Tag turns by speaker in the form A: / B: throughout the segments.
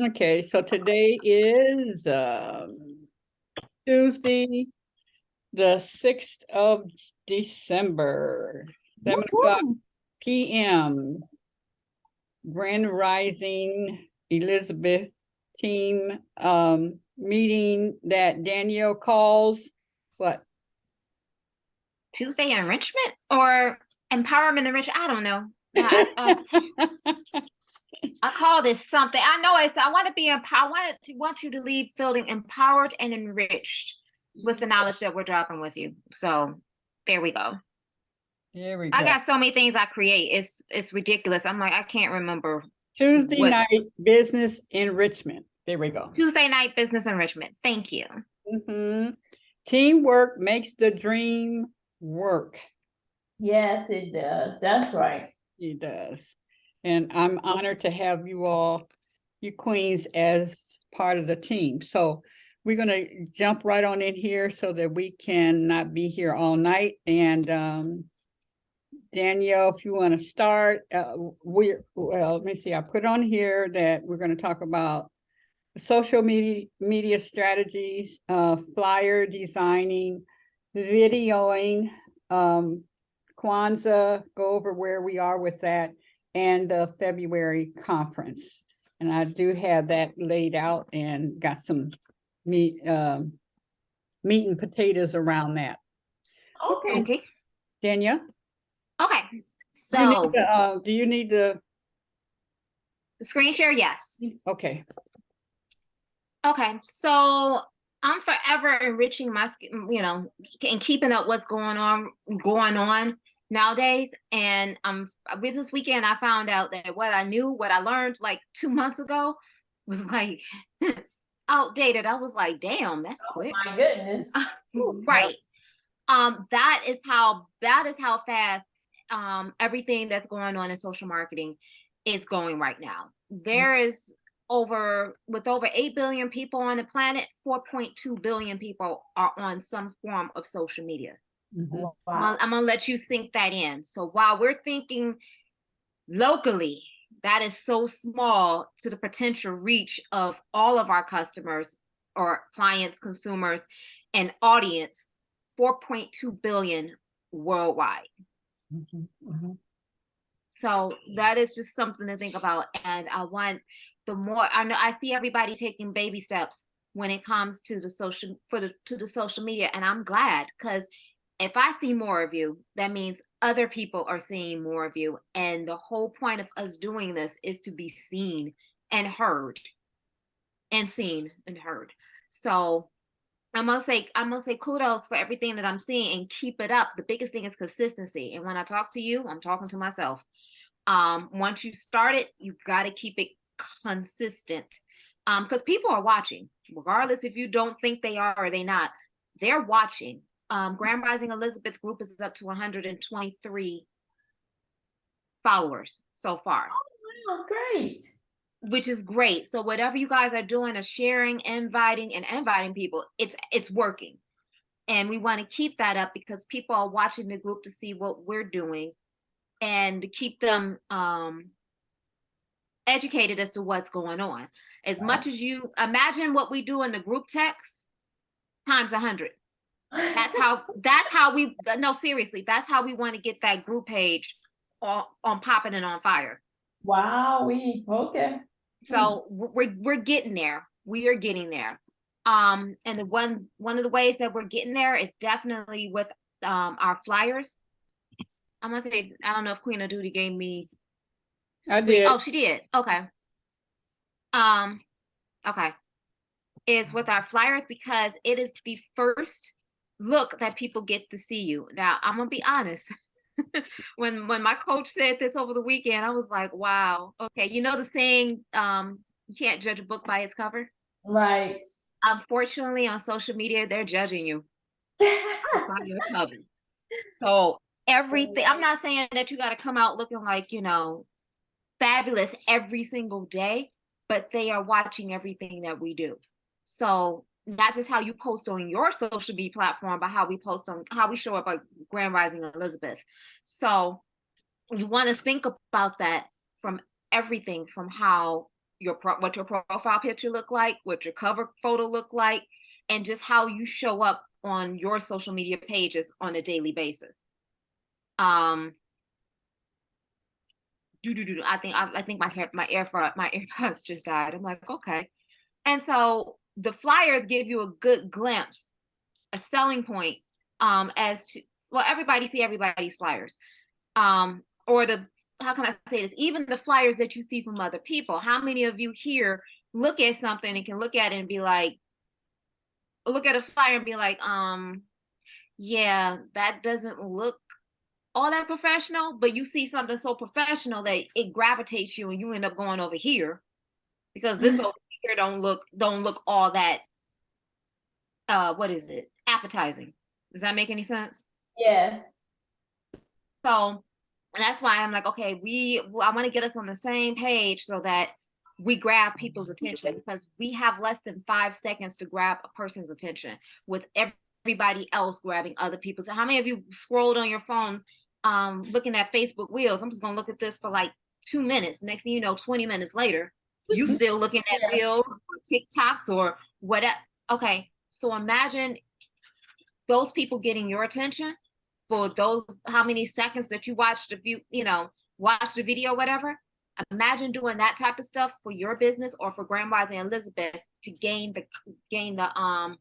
A: Okay, so today is Tuesday, the 6th of December, 7 o'clock
B: Woo-hoo.
A: p.m. Grand Rising Elizabeth team meeting that Danielle calls what?
B: Tuesday enrichment or empowerment enrichment? I don't know. I call this something. I know I want to be empowered. Want you to leave feeling empowered and enriched with the knowledge that we're dropping with you. So there we go.
A: There we
B: I
A: go.
B: got so many things I create. It's ridiculous. I'm like, I can't remember
A: Tuesday
B: what's
A: night business enrichment. There we go.
B: Tuesday night business enrichment. Thank you.
A: Teamwork makes the dream work.
C: Yes, it does. That's right.
A: It does. And I'm honored to have you all, you queens, as part of the team. So we're going to jump right on in here so that we can not be here all night. And Danielle, if you want to start, let me see. I put on here that we're going to talk about social media strategies, flyer designing, videoing, Kwanzaa, go over where we are with that, and the February conference. And I do have that laid out and got some meat and potatoes around that.
C: Okay.
A: Danielle?
B: Okay. So
A: do you need the
B: screen share? Yes.
A: Okay.
B: Okay. So I'm forever enriching my, and keeping up what's going on nowadays. And with this weekend, I found out that what I learned like 2 months ago was like outdated. I was like, damn, that's quick.
C: Oh my goodness.
B: Right. That is how fast everything that's going on in social marketing is going right now. There is over 8 billion people on the planet, 4.2 billion people are on some form of social media.
C: Wow.
B: I'm gonna let you sink that in. So while we're thinking locally, that is so small to the potential reach of all of our customers or clients, consumers, and audience, 4.2 billion worldwide. So that is just something to think about. And I want I see everybody taking baby steps when it comes to the social media. And I'm glad, because if I see more of you, that means other people are seeing more of you. And the whole point of us doing this is to be seen and heard. So I'm gonna say kudos for everything that I'm seeing, and keep it up. The biggest thing is consistency. And when I talk to you, I'm talking to myself. Once you start it, you've got to keep it consistent, because people are watching, regardless if you don't think they are or they not. They're watching. Grand Rising Elizabeth group is up to 123 followers so far.
C: Oh, great.
B: Which is great. So whatever you guys are doing is sharing, inviting people, it's working. And we want to keep that up because people are watching the group to see what we're doing, and to keep them educated as to what's going on. As much as you imagine what we do in the group text times 100. That's how we, no, seriously, that's how we want to get that group page on popping and on fire.
C: Wow, okay.
B: So we're getting there. We are getting there. And one of the ways that we're getting there is definitely with our flyers. I'm gonna say, I don't know if Queen of Duty gave me.
A: I did.
B: Oh, she did. Okay. Okay. Is with our flyers, because it is the first look that people get to see you. Now, I'm gonna be honest. when my coach said this over the weekend, I was like, wow, okay. You know the saying, you can't judge a book by its cover?
C: Right.
B: Unfortunately, on social media, they're judging you by your cover. So everything, I'm not saying that you got to come out looking like, fabulous every single day, but they are watching everything that we do. So not just how you post on your social media platform, but how we show up at Grand Rising Elizabeth. So you want to think about that from everything, from how what your profile picture look like, what your cover photo look like, and just how you show up on your social media pages on a daily basis. I think my AirPods just died. I'm like, okay. And so the flyers give you a good glimpse, a selling point, as to, well, everybody see everybody's flyers. Or how can I say this? Even the flyers that you see from other people. How many of you here look at something and can look at it and be like, look at a flyer and be like, yeah, that doesn't look all that professional, but you see something so professional that it gravitates you and you end up going over here because this over here don't look all that what is it? Appetizing. Does that make any sense?
C: Yes.
B: So that's why I'm like, okay, I want to get us on the same page so that we grab people's attention, because we have less than 5 seconds to grab a person's attention with everybody else grabbing other people's. So how many of you scrolled on your phone looking at Facebook Reels? I'm just gonna look at this for like 2 minutes. Next thing you know, 20 minutes later, you still looking at Reels or TikToks or whatever. Okay, so imagine those people getting your attention for those how many seconds that you watched watch the video, whatever. Imagine doing that type of stuff for your business or for Grandwise and Elizabeth to gain the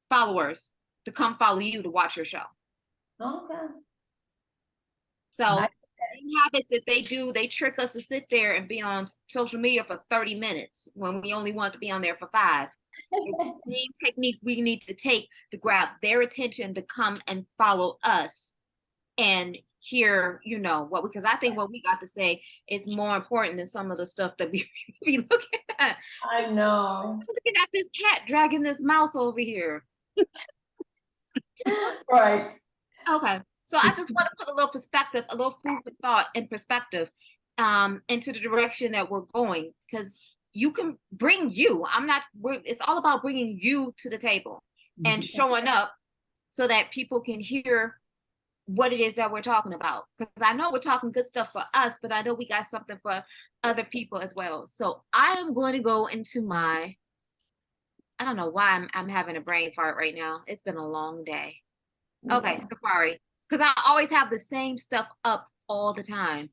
B: followers to come follow you to watch your show.
C: Okay.
B: So
C: Nice.
B: habits that they do, they trick us to sit there and be on social media for 30 minutes when we only want to be on there for 5. It's the same techniques we need to take to grab their attention to come and follow us and hear, because I think what we got to say is more important than some of the stuff that we be looking at.
C: I know.
B: Looking at this cat dragging this mouse over here.
C: Right.
B: Okay. So I just want to put a little perspective, a little food for thought and perspective into the direction that we're going, because you can bring it's all about bringing you to the table and showing up so that people can hear what it is that we're talking about. Because I know we're talking good stuff for us, but I know we got something for other people as well. So I am going to go into I don't know why I'm having a brain fart right now. It's been a long day. Okay, Safari. Because I always have the same stuff up all the time.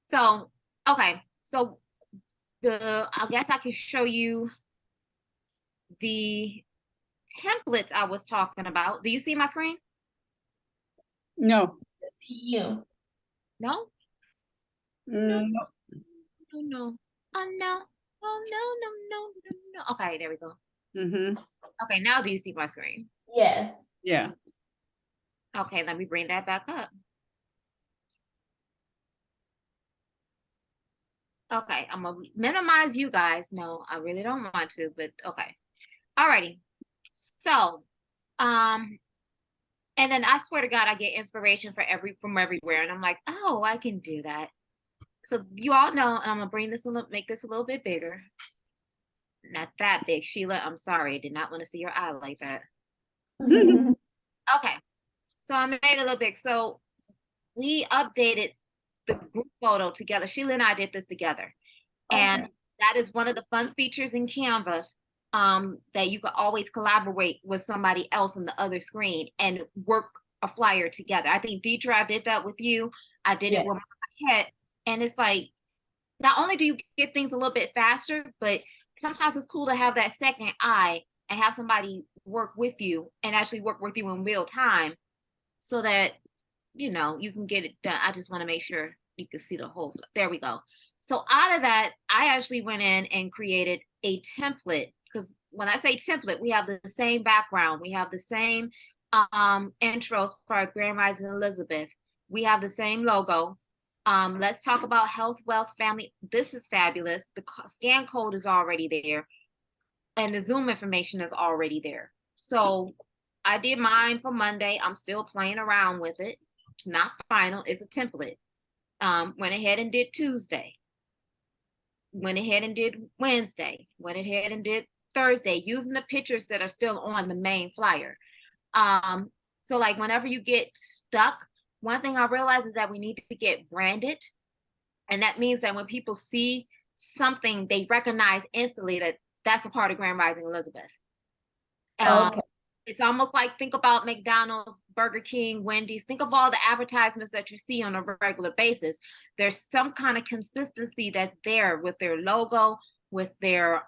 B: So, okay. So I guess I can show you the templates I was talking about. Do you see my screen?
A: No.
C: See you.
B: No?
A: No.
B: No. Oh, no. Oh, no. Okay, there we go.
A: Mm-hmm.
B: Okay, now do you see my screen?
C: Yes.
A: Yeah.
B: Okay, let me bring that back up. Okay, I'm gonna minimize you guys. No, I really don't want to, but okay. Alrighty. So, and then I swear to God, I get inspiration from everywhere, and I'm like, oh, I can do that. So you all know, and I'm gonna make this a little bit bigger. Not that big, Sheila. I'm sorry, I did not want to see your eye like that. Okay, so I made it a little big. So we updated the group photo together. Sheila and I did this together. And that is one of the fun features in Canva, that you can always collaborate with somebody else on the other screen and work a flyer together. I think Deidre, I did that with you. I did it with my head. And it's like, not only do you get things a little bit faster, but sometimes it's cool to have that second eye and have somebody work with you and actually work with you in real time so that, you can get it done. I just want to make sure you can see the whole, there we go. So out of that, I actually went in and created a template, because when I say template, we have the same background. We have the same intro as far as Grandwise and Elizabeth. We have the same logo. Let's talk about health, wealth, family. This is fabulous. The scan code is already there. And the Zoom information is already there. So I did mine for Monday. I'm still playing around with it. It's not final. It's a template. Went ahead and did Tuesday. Went ahead and did Wednesday. Went ahead and did Thursday, using the pictures that are still on the main flyer. So like whenever you get stuck one thing I realized is that we need to get branded. And that means that when people see something, they recognize instantly that that's a part of Grand Rising Elizabeth.
C: Okay.
B: It's almost like, think about McDonald's, Burger King, Wendy's. Think of all the advertisements that you see on a regular basis. There's some kind of consistency that's there with their logo, with their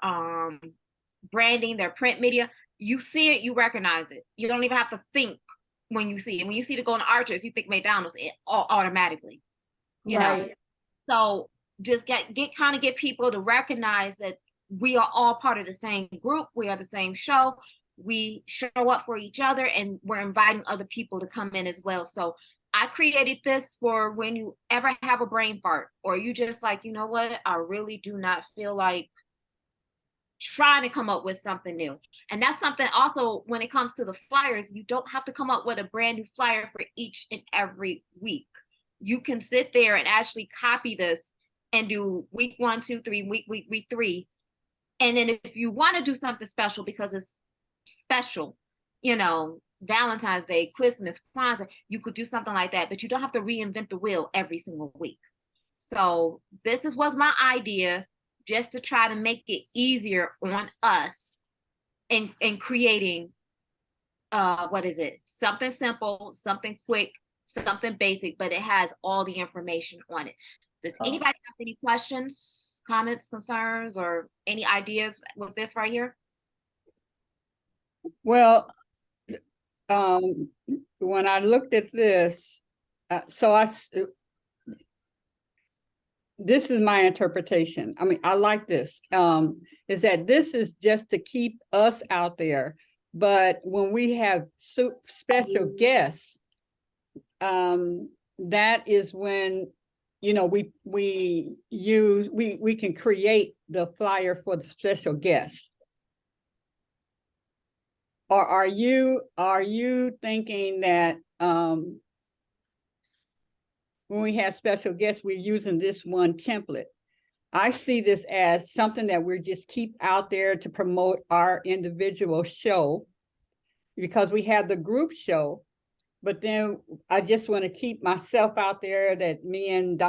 B: branding, their print media. You see it, you recognize it. You don't even have to think when you see it. When you see the Golden Arches, you think McDonald's automatically. You know,
C: Right.
B: so just get people to recognize that we are all part of the same group. We are the same show. We show up for each other, and we're inviting other people to come in as well. So I created this for when you ever have a brain fart, or you just like, you know what, I really do not feel like trying to come up with something new. And that's something also when it comes to the flyers, you don't have to come up with a brand new flyer for each and every week. You can sit there and actually copy this and do week 1, 2, 3, week 3. And then if you want to do something special because it's special, you know, Valentine's Day, Christmas, Kwanzaa, you could do something like that, but you don't have to reinvent the wheel every single week. So this was my idea, just to try to make it easier on us in creating what is it? Something simple, something quick, something basic, but it has all the information on it. Does anybody have any questions, comments, concerns, or any ideas with this right here?
A: Well, when I looked at this, this is my interpretation. I mean, I like this, is that this is just to keep us out there. But when we have special guests, that is when, you know, we can create the flyer for the special guests. Or are you thinking that when we have special guests, we're using this one template? I see this as something that we're just keep out there to promote our individual show, because we have the group show, but then I just want to keep myself out there, that me and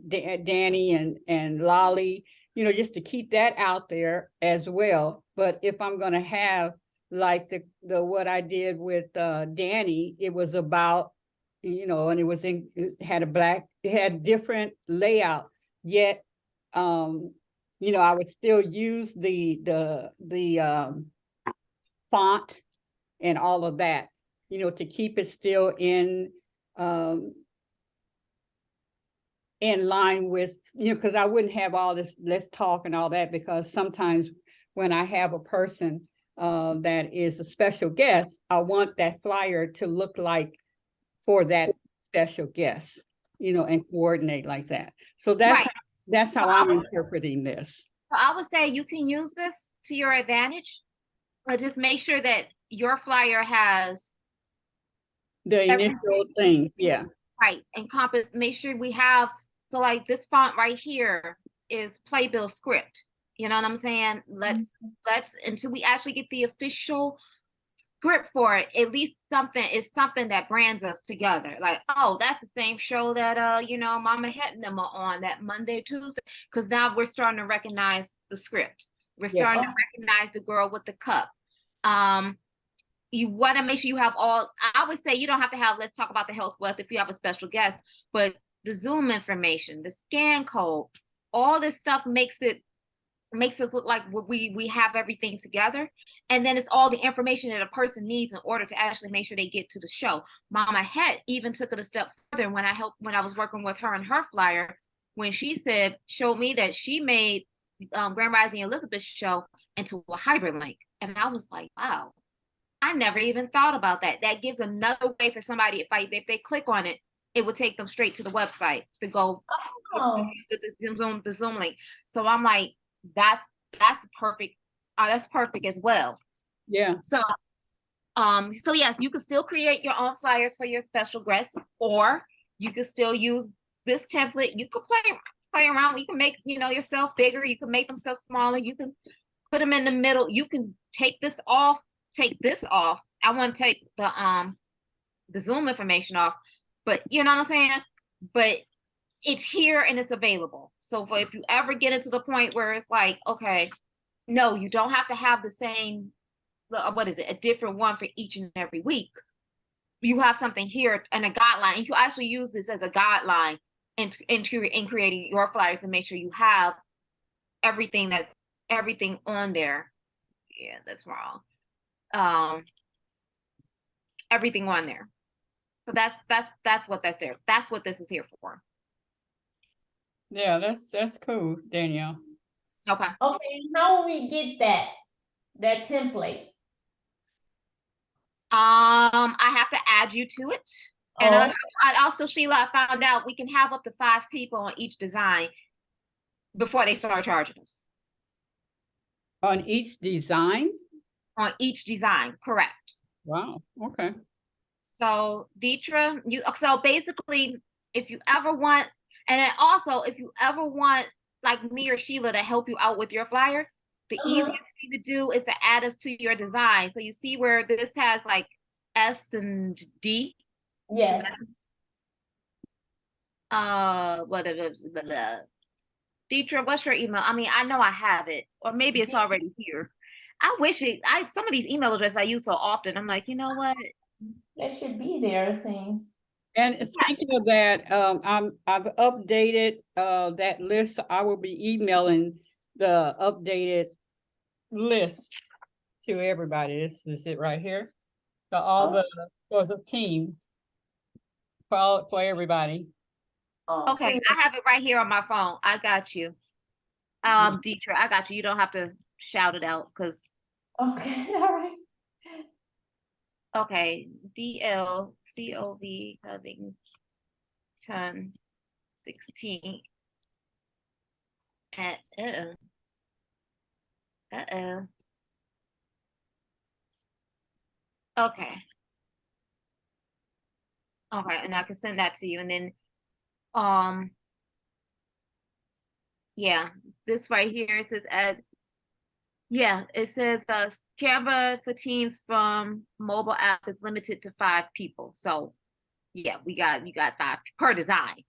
A: Danny and Lolly, you know, just to keep that out there as well. But if I'm going to have like the what I did with Danny, it was about, you know, and it had different layout, yet you know, I would still use the font and all of that, you know, to keep it still in line with, you know, because I wouldn't have all this let's talk and all that, because sometimes when I have a person that is a special guest, I want that flyer to look like for that special guest, you know, and coordinate like that. So that's how I'm interpreting this.
B: So I would say you can use this to your advantage, but just make sure that your flyer has
A: the initial thing, yeah,
B: right, encompass. Make sure we have, so like this font right here is Playbill script. You know what I'm saying? Let's until we actually get the official script for it, at least something that brands us together. Like, oh, that's the same show that you know, Mama Het and them are on that Monday, Tuesday. Because now we're starting to recognize the script. We're starting to recognize the girl with the cup. You want to make sure you have all, I would say you don't have to have let's talk about the health wealth if you have a special guest, but the Zoom information, the scan code, all this stuff makes it look like we have everything together. And then it's all the information that a person needs in order to actually make sure they get to the show. Mama Het even took it a step further when I was working with her and her flyer, when she showed me that she made Grand Rising Elizabeth show into a hyperlink. And I was like, wow, I never even thought about that. That gives another way for somebody, if they click on it, it would take them straight to the website to go the Zoom link. So I'm like, that's perfect. That's perfect as well.
A: Yeah.
B: So yes, you can still create your own flyers for your special guests, or you can still use this template. You could play around. You can make, you know, yourself bigger. You can make themselves smaller. You can put them in the middle. You can take this off. I want to take the Zoom information off. but you know what I'm saying? But it's here and it's available. So if you ever get into the point where it's like, okay, no, you don't have to have the same, what is it, a different one for each and every week. You have something here and a guideline. You actually use this as a guideline in creating your flyers to make sure you have everything on there. Yeah, that's wrong. Everything on there. So that's what that's there. That's what this is here for.
A: Yeah, that's cool, Danielle.
B: Okay.
C: Okay, how will we get that template?
B: I have to add you to it. And
C: Oh,
B: I also, Sheila, I found out we can have up to 5 people on each design before they start charging us.
A: On each design?
B: On each design, correct.
A: Wow, okay.
B: So Deetra, so basically, if you ever want, and then also if you ever want like me or Sheila to help you out with your flyer, the easiest thing to do is to add us to your design. So you see where this has like S and D.
C: yes.
B: What Deetra, what's your email? I mean, I know I have it, or maybe it's already here. I wish some of these email addresses I use so often. I'm like, you know what?
C: That should be there, it seems.
A: And speaking of that, I've updated that list. I will be emailing the updated list to everybody. This is it right here. So all for the team, for everybody.
B: Okay, I have it right here on my phone. I got you. Deetra, I got you. You don't have to shout it out because
C: Okay, all right.
B: okay, DLCOV Covington 16 at okay. Okay, and I can send that to you, and then yeah, this right here, it says it says Canva for teams from mobile app is limited to 5 people. So yeah, you got 5 per design.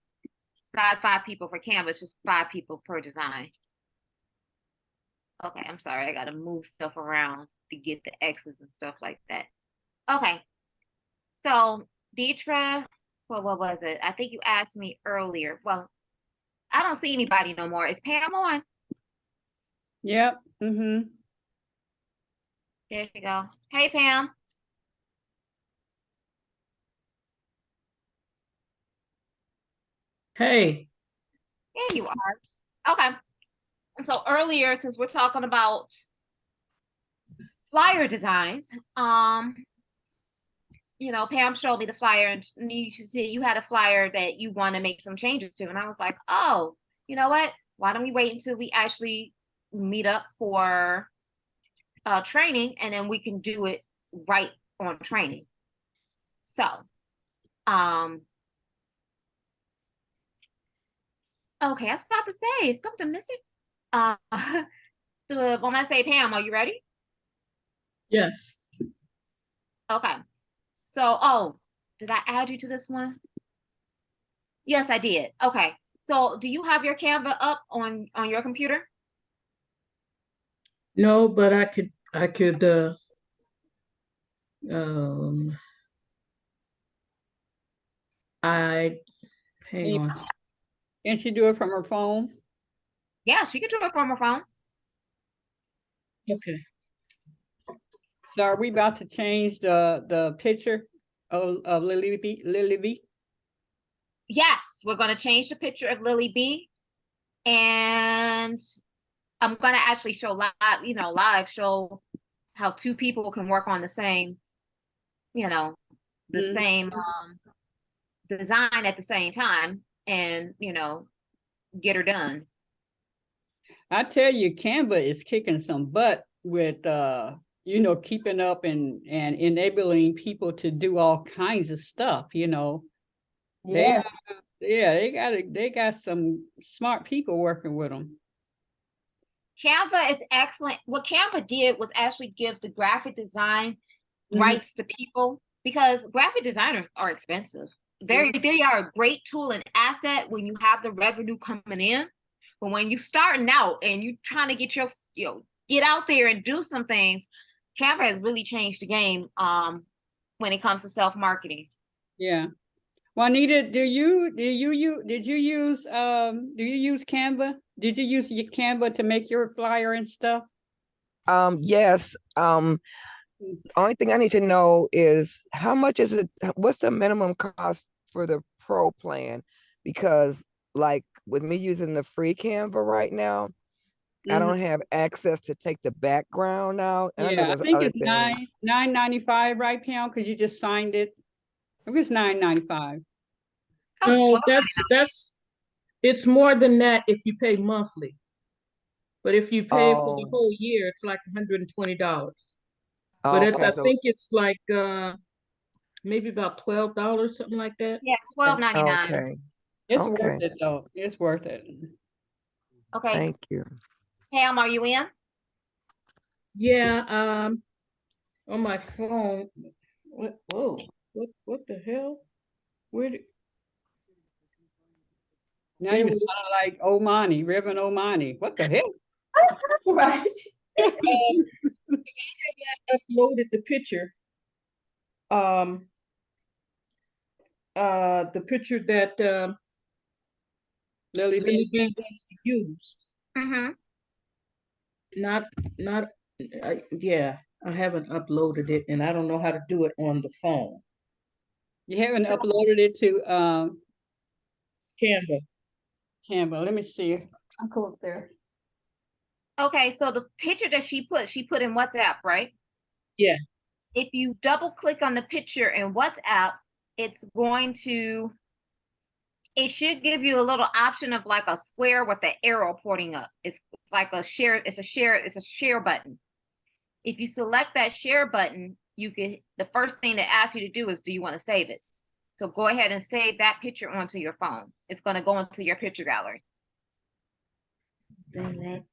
B: Not 5 people for Canva, it's just 5 people per design. Okay, I'm sorry, I gotta move stuff around to get the X's and stuff like that. Okay, so Deetra, well, what was it? I think you asked me earlier. Well, I don't see anybody no more. Is Pam on?
A: Yep.
B: There you go. Hey, Pam.
D: Hey.
B: There you are. Okay. So earlier, since we're talking about flyer designs, Pam showed me the flyer and you see you had a flyer that you want to make some changes to. And I was like, oh, you know what? Why don't we wait until we actually meet up for training, and then we can do it right on training. So, okay, I was about to say, is something missing? When I say Pam, are you ready?
D: Yes.
B: Okay. So, did I add you to this one? Yes, I did. Okay. So, do you have your Canva up on your computer?
D: No, but I could hang on.
A: Can she do it from her phone?
B: Yeah, she could do it from her phone.
D: Okay.
A: So are we about to change the picture of Lily B?
B: Yes, we're going to change the picture of Lily B. And I'm going to actually show live show how 2 people can work on the same, same design at the same time and, get her done.
A: I tell you, Canva is kicking some butt with, keeping up and enabling people to do all kinds of stuff,
C: Yeah.
A: They got some smart people working with them.
B: Canva is excellent. What Canva did was actually give the graphic design rights to people, because graphic designers are expensive. they are a great tool and asset when you have the revenue coming in. But when you starting out and you trying to get your, get out there and do some things, Canva has really changed the game when it comes to self-marketing.
A: Yeah. Juanita, did you use Canva? Did you use your Canva to make your flyer and stuff?
E: Yes. Only thing I need to know is how much is it? What's the minimum cost for the pro plan? Because like with me using the free Canva right now, I
A: Mhm.
E: don't have access to take the background out. And I know
A: Yeah, I
E: there's
A: think
E: other
A: it's
E: things.
A: $9.95, right, Pam? Because you just signed it. It was $9.95.
D: No, it's more than that if you pay monthly. But if you pay for the
E: Oh,
D: whole year, it's like $120. But
E: okay.
D: I
E: So
D: think it's like maybe about $12, something like that.
B: Yeah, $12.99.
E: okay.
A: It's worth
E: Okay.
A: it though. It's worth it.
B: Okay,
E: Thank you.
B: Pam, are you in?
D: Yeah, on my phone. What the hell? Where did
A: Now
D: there
A: you
D: was
A: sound like Omani, Reverend Omani. What the heck?
C: Right.
D: uploaded the picture. The picture that
A: Lily B.
D: Lily B wants to use.
B: Mm-hmm.
D: Not yeah, I haven't uploaded it and I don't know how to do it on the phone.
A: You haven't uploaded it to
D: Canva.
A: Canva. Let me see. I'll go up there.
B: Okay, so the picture that she put in WhatsApp, right?
D: Yeah.
B: If you double click on the picture in WhatsApp, it's going to, it should give you a little option of like a square with the arrow pointing up. It's like a share, it's a share button. If you select that share button, you can, the first thing that asks you to do is, do you want to save it? So go ahead and save that picture onto your phone. It's going to go into your picture gallery.
D: All right.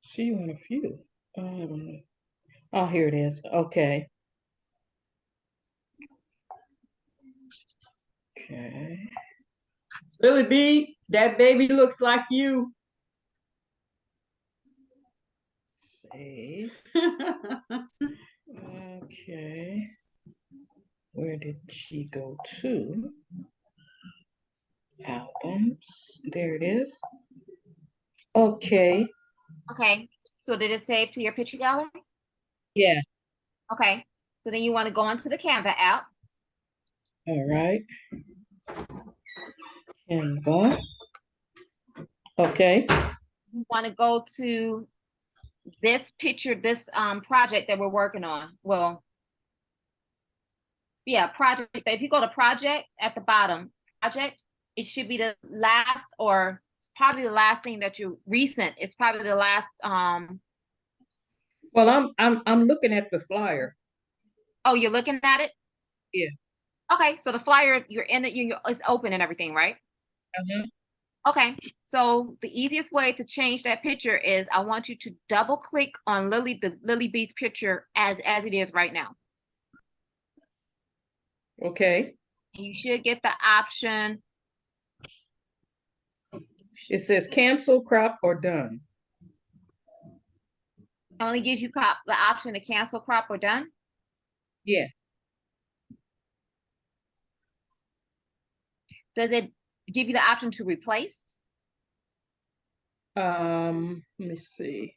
D: See on a few. Oh, here it is. Okay. Okay.
A: Lily B, that baby looks like you.
D: Save. Okay. Where did she go to? Albums. There it is. Okay.
B: Okay, so did it save to your picture gallery?
D: Yeah.
B: Okay, so then you want to go into the Canva app.
D: All right. Canva. Okay.
B: You want to go to this picture, this project that we're working on. Well, yeah, project. If you go to project at the bottom, project, it should be the last, or probably the last thing that you recent. It's probably the last.
D: Well, I'm looking at the flyer.
B: Oh, you're looking at it.
D: Yeah.
B: Okay, so the flyer, you're in it. It's open and everything, right?
D: Uh-huh.
B: Okay, so the easiest way to change that picture is I want you to double click on the Lily B's picture as it is right now.
D: Okay.
B: And you should get the option.
D: It says cancel, crop, or done.
B: It only gives you the option to cancel, crop, or done.
D: Yeah.
B: Does it give you the option to replace?
D: Let me see.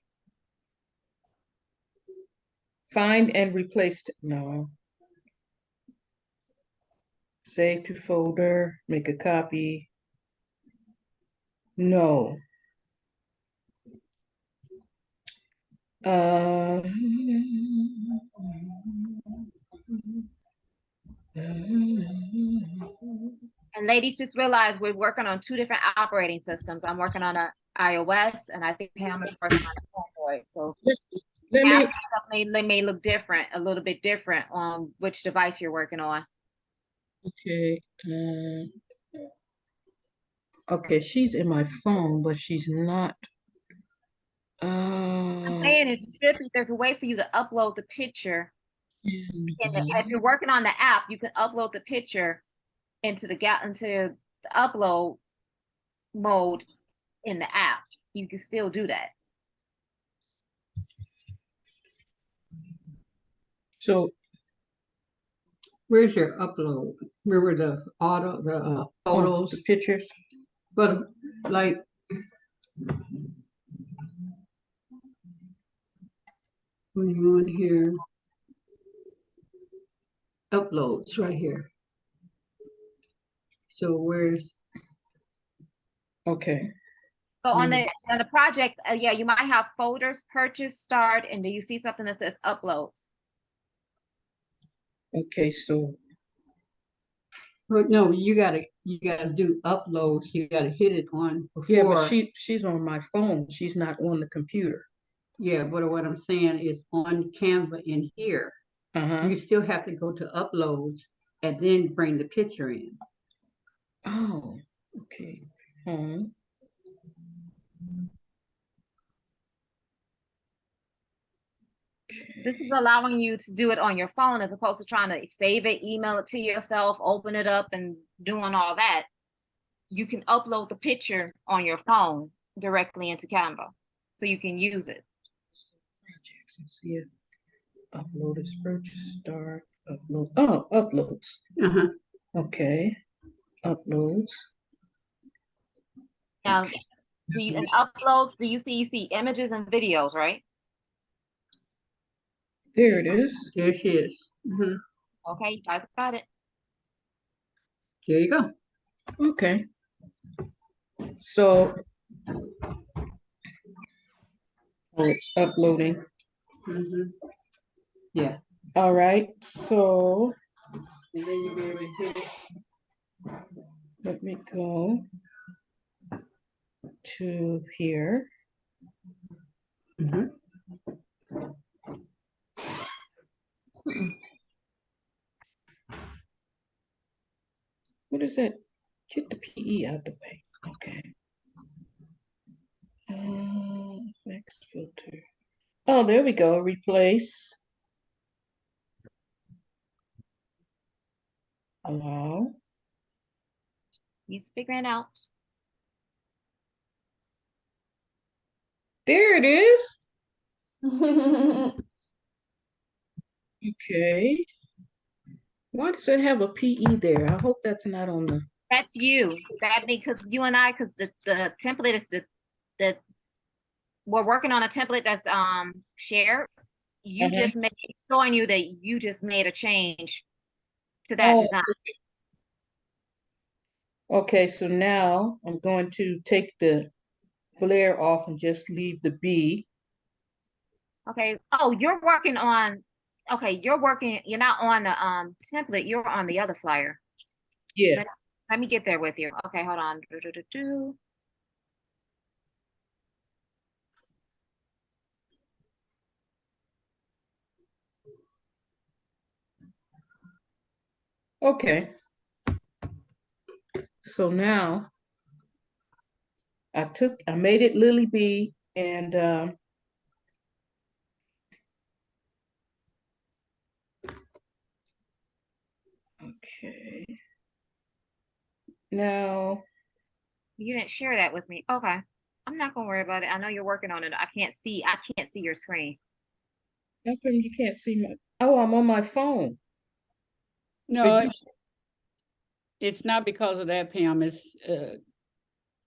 D: Find and replace. No. Save to folder, make a copy. No.
B: And ladies, just realize we're working on 2 different operating systems. I'm working on an iOS, and I think Pam is working on Android. So
D: Let me,
B: may look different, a little bit different on which device you're working on.
D: okay. Okay, she's in my phone, but she's not.
B: I'm saying is, there's a way for you to upload the picture. And if you're working on the app, you can upload the picture into the upload mode in the app. You can still do that.
D: So,
A: Where's your upload? Where were the photos?
D: the pictures.
A: But like, when you're on here, uploads right here. So where's,
D: Okay.
B: So on the project, yeah, you might have folders, purchase, start, and do you see something that says uploads?
D: Okay, so
A: well, no, you gotta do uploads. You gotta hit it on
D: yeah, but
A: before.
D: she's on my phone. She's not on the computer.
A: Yeah, but what I'm saying is on Canva in here,
D: Uh-huh.
A: you still have to go to uploads and then bring the picture in.
D: Oh, okay.
B: This is allowing you to do it on your phone as opposed to trying to save it, email it to yourself, open it up, and doing all that. You can upload the picture on your phone directly into Canva, so you can use it.
D: Projects and see it. Upload is purchase, start, upload. Oh, uploads.
A: Uh-huh.
D: Okay. Uploads.
B: Now,
D: Okay.
B: in uploads, do you see images and videos, right?
D: There it is.
A: There she is. Mhm.
B: Okay, you guys got it.
A: There you go.
D: Okay. So, oh, it's uploading.
A: Mhm. Yeah.
D: All right. So, and then you'll be able to hit it. Let me go to here.
A: Mhm.
D: What is that? Get the PE out the way. Okay. Next filter. Oh, there we go. Replace. Allow.
B: He's figuring out.
D: There it is. Okay. Why does it have a PE there? I hope that's not on the.
B: That's you. That because you and I, because the template is the we're working on a template that's shared. You
D: Uh-huh.
B: just made showing you that you just made a change to that
D: Oh,
B: design.
D: okay. So now I'm going to take the flare off and just leave the B.
B: Okay. Oh, you're working on. Okay, you're working. You're not on the template. You're on the other flyer.
D: Yeah.
B: Let me get there with you. Okay, hold on.
D: Okay. So now I made it Lily B and okay. Now,
B: You didn't share that with me. Okay. I'm not gonna worry about it. I know you're working on it. I can't see your screen.
D: how come you can't see my, oh, I'm on my phone.
A: No,
D: But
A: it's not because of that, Pam. It's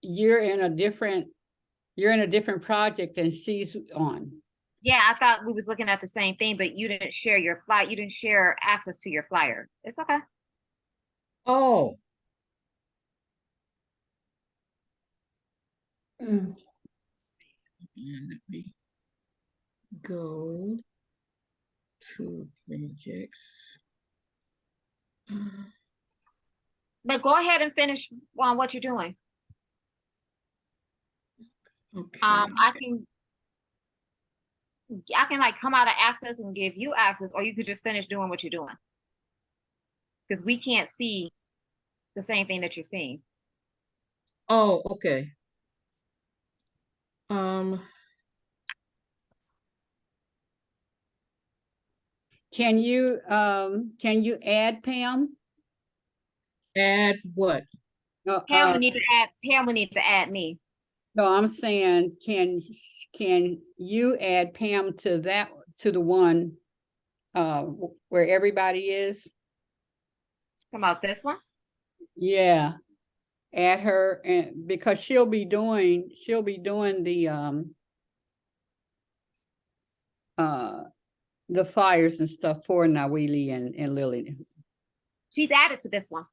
A: you're in a different project than she's on.
B: Yeah, I thought we was looking at the same thing, but you didn't share your flyer. You didn't share access to your flyer. It's okay.
D: oh,
A: Mm.
D: and let me go to projects.
B: But go ahead and finish on what you're doing.
D: Okay.
B: I can like come out of access and give you access, or you could just finish doing what you're doing. Because we can't see the same thing that you're seeing.
D: Oh, okay. Um,
A: Can you add Pam?
D: Add what?
A: No,
B: Pam, we need to add, Pam, we need to add me.
A: no, I'm saying, can you add Pam to that, to the one where everybody is?
B: Come out this one?
A: Yeah. Add her, and because she'll be doing the flyers and stuff for Nawili and Lily.
B: She's added to this one.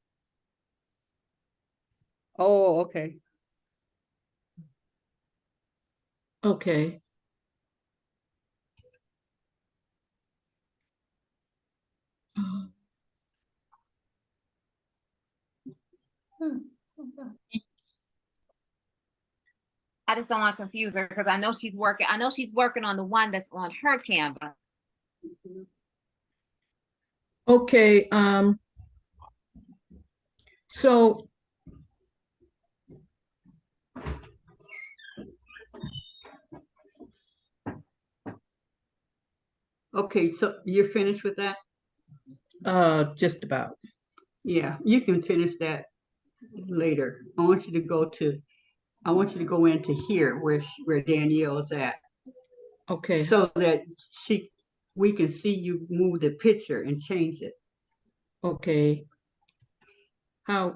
A: Oh, okay.
D: Okay.
B: I just don't want to confuse her because I know she's working on the one that's on her Canva.
D: Okay, so
A: Okay, so you're finished with that?
D: just about.
A: Yeah, you can finish that later. I want you to go into here where Danielle's at,
D: Okay,
A: so that we can see you move the picture and change it.
D: okay. How,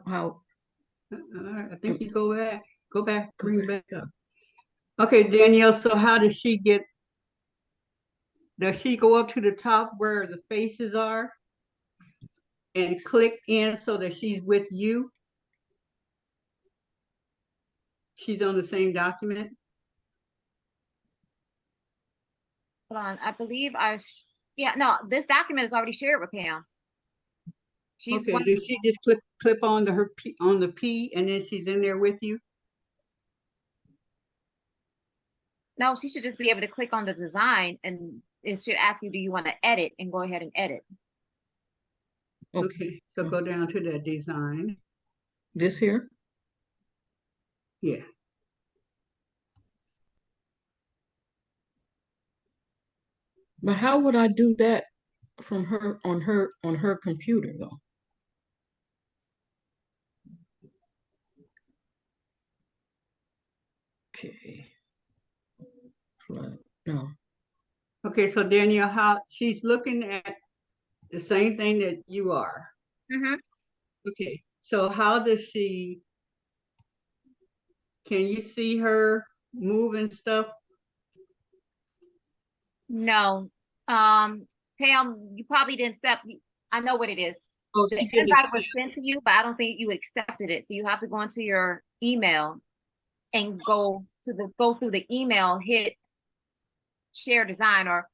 A: I think you go back,
D: Go
A: bring
D: back.
A: back up. Okay, Danielle, so how does she go up to the top where the faces are and click in so that she's with you? She's on the same document?
B: Hold on, I believe yeah, no, this document is already shared with Pam. She's
A: Okay,
B: one,
A: does she just clip on on the P and then she's in there with you?
B: no, she should just be able to click on the design and it should ask you, do you want to edit, and go ahead and edit.
A: Okay, so go down to that design.
D: This here?
A: Yeah.
D: But how would I do that from her on her computer though? Okay. No.
A: Okay, so Danielle, how she's looking at the same thing that you are.
B: Mm-hmm.
A: Okay, so how does can you see her moving stuff?
B: No, Pam, you probably didn't accept, I know what it is.
A: Oh,
B: The
A: she didn't
B: invite was
A: accept.
B: sent to you, but I don't think you accepted it. So you have to go into your email and go through the email, hit share design or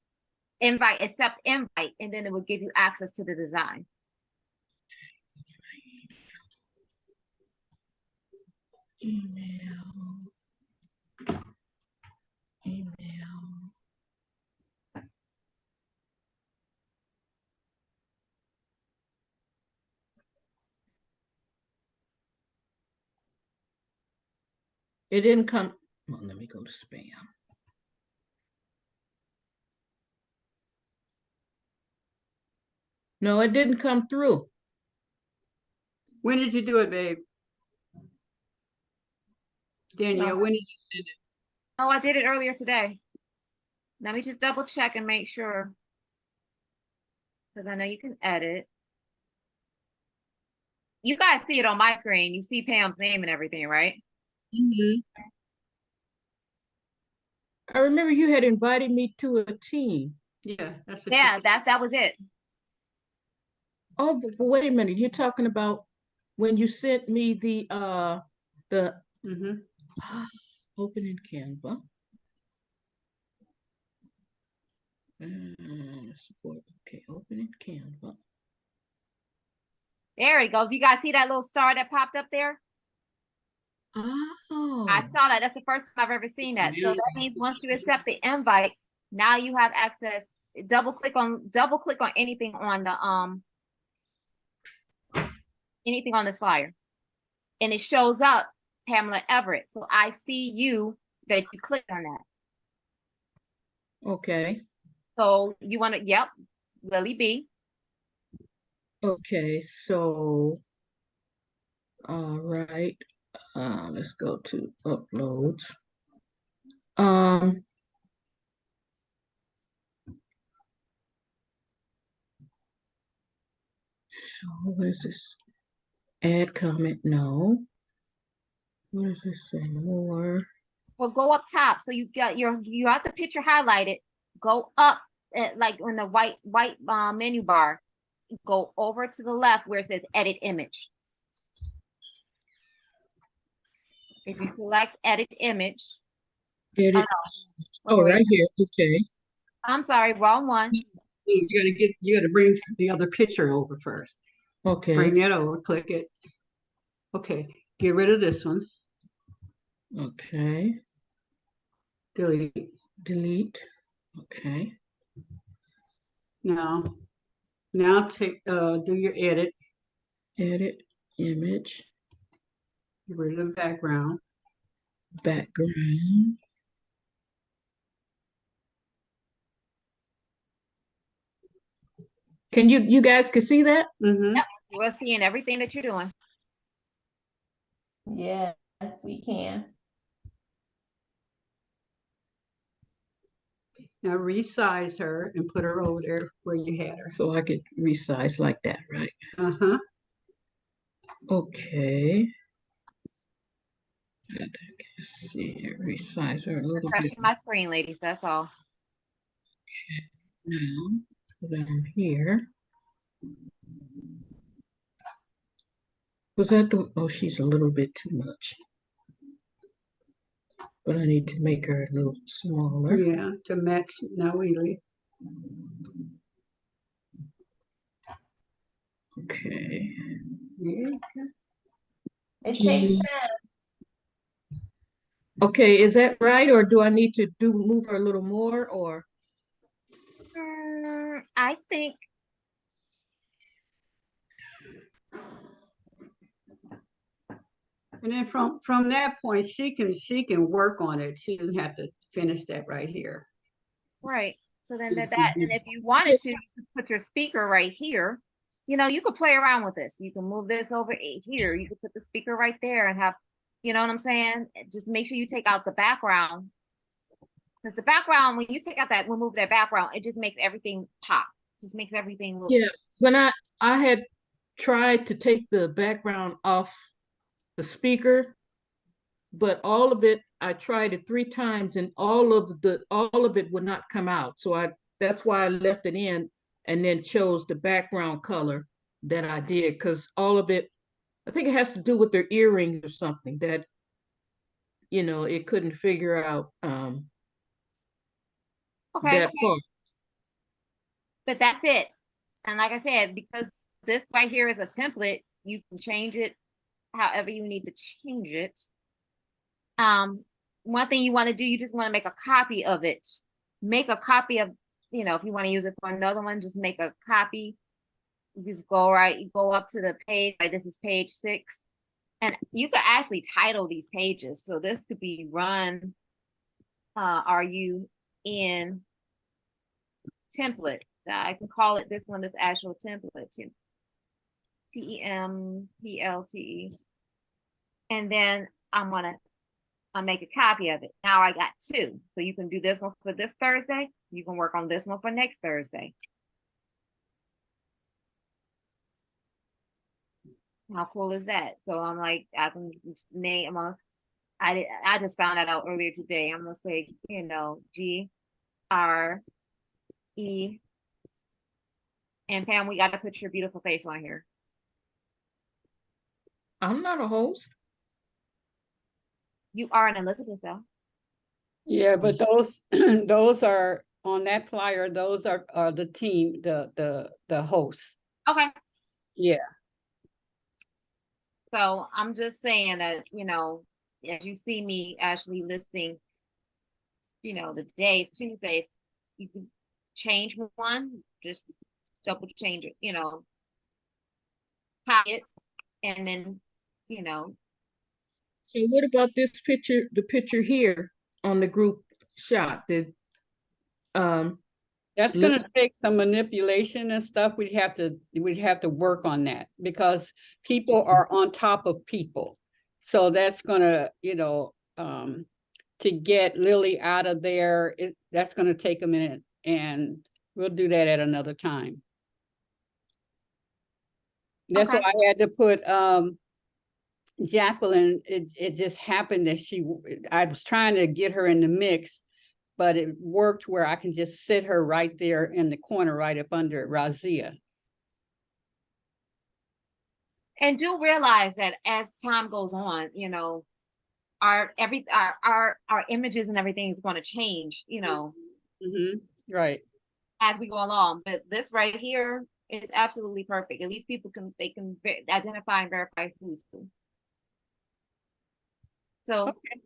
B: invite, accept invite, and then it will give you access to the design.
D: Email. It didn't come. Well, let me go to spam. No, it didn't come through.
A: When did you do it, babe? Danielle, when did you send it?
B: Oh, I did it earlier today. Let me just double check and make sure. Because I know you can edit. You guys see it on my screen. You see Pam's name and everything, right?
A: Mm-hmm.
D: I remember you had invited me to a team.
A: Yeah, that's
B: Yeah, that was it.
D: Oh, but wait a minute. You're talking about when you sent me the
A: mm-hmm.
D: open in Canva. Support. Okay, open in Canva.
B: There it goes. You guys see that little star that popped up there?
D: Oh.
B: I saw that. That's the first time I've ever seen that. So that means once you accept the invite, now you have access. Double click on anything on the anything on this flyer, and it shows up Pamela Everett. So I see you that you clicked on that.
D: Okay.
B: So you want to, yep, Lily B.
D: Okay, so All right. Let's go to uploads. So where's this? Add comment? No. What does this say? More.
B: Well, go up top. So you got the picture highlighted. Go up like in the white menu bar. Go over to the left where it says edit image. If you select edit image,
D: Edit.
B: wait,
D: Oh,
B: wait,
D: right here. Okay.
B: I'm sorry, wrong one.
A: You gotta bring the other picture over first.
D: Okay.
A: Bring that over, click it. Okay, get rid of this one,
D: Okay.
A: delete.
D: Delete. Okay.
A: Now take, do your edit,
D: Edit image.
A: get rid of the background.
D: Background. Can you guys can see that?
A: Mm-hmm.
B: Yep, we're seeing everything that you're doing.
C: Yes, we can.
A: Now resize her and put her over there where you had her.
D: So I could resize like that, right?
A: Uh-huh.
D: Okay. Let's see, resize her a little bit
B: Refreshing my screen, ladies, that's all.
D: now. Down here. Was that the, oh, she's a little bit too much. But I need to make her a little smaller.
A: Yeah, to match now we
D: Okay.
A: yeah.
C: It takes
D: Mm.
C: time.
D: Okay, is that right? Or do I need to move her a little more or?
B: I think
A: And then from that point, she can work on it. She doesn't have to finish that right here.
B: right. So then and if you wanted to, you could put your speaker right here. You know, you could play around with this. You can move this over here. You could put the speaker right there and have, you know what I'm saying? Just make sure you take out the background. Because the background, when you take out that, remove that background, it just makes everything pop. Just makes everything look.
D: Yeah, when I had tried to take the background off the speaker, but all of it, I tried it 3 times and all of it would not come out. So that's why I left it in and then chose the background color that I did, because all of it, I think it has to do with their earrings or something that, it couldn't figure out
B: Okay,
D: that part.
B: but that's it. And like I said, because this right here is a template, you can change it however you need to change it. One thing you want to do, you just want to make a copy of it. Make a copy of, if you want to use it for another one, just make a copy. You just you go up to the page, like this is page 6. And you could actually title these pages. So this could be run, are you in template? I can call it this one, this actual template too. TEMPLTE. And then I'll make a copy of it. Now I got 2. So you can do this one for this Thursday. You can work on this one for next Thursday. How cool is that? So I'm like, I can name, I just found that out earlier today. I'm gonna say, GRE. And Pam, we gotta put your beautiful face on here.
D: I'm not a host.
B: You are an Elizabeth though.
A: Yeah, but those those are on that flyer, those are the team, the hosts.
B: Okay.
A: Yeah.
B: So I'm just saying that, as you see me actually listing, the days, Tuesdays, you can change one, just double change it, copy it, and then,
D: So what about this picture, the picture here on the group shot?
A: That's
D: Let-
A: gonna take some manipulation and stuff. We'd have to work on that because people are on top of people. So that's gonna, to get Lily out of there, that's gonna take a minute, and we'll do that at another time. That's
B: Okay.
A: why I had to put Jacqueline. It just happened that I was trying to get her in the mix, but it worked where I can just sit her right there in the corner, right up under Razia.
B: And do realize that as time goes on, our images and everything is going to change,
A: Right.
B: as we go along. But this right here is absolutely perfect. At least people can identify and verify who's who. So
A: Okay.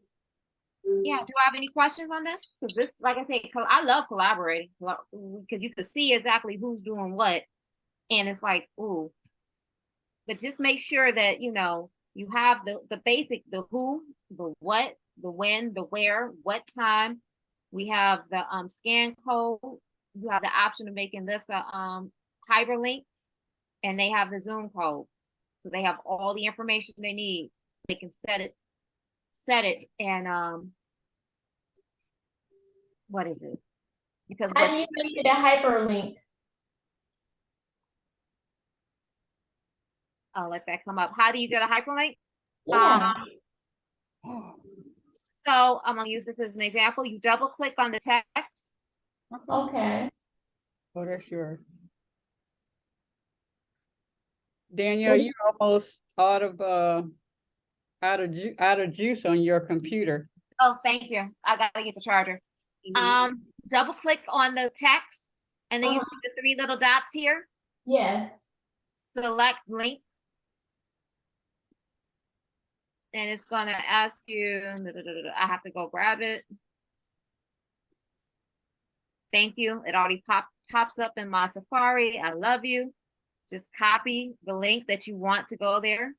B: yeah, do I have any questions on this? Because this, like I say, I love collaborating because you can see exactly who's doing what, and it's like, ooh. But just make sure that you have the basic, the who, the what, the when, the where, what time. We have the scan code. You have the option of making this a hyperlink, and they have the Zoom code, so they have all the information they need. They can set it, and what is it? Because
C: How do you make it a hyperlink?
B: I'll let that come up. How do you get a hyperlink?
C: Yeah.
B: So I'm gonna use this as an example. You double click on the text.
C: Okay.
A: Oh, that's yours. Danielle, you're almost out of juice on your computer.
B: Oh, thank you. I gotta get the charger. Double click on the text, and then you see the 3 little dots here.
C: Yes.
B: Select link, and it's gonna ask you. I have to go grab it. Thank you. It already pops up in my Safari. I love you. Just copy the link that you want to go there.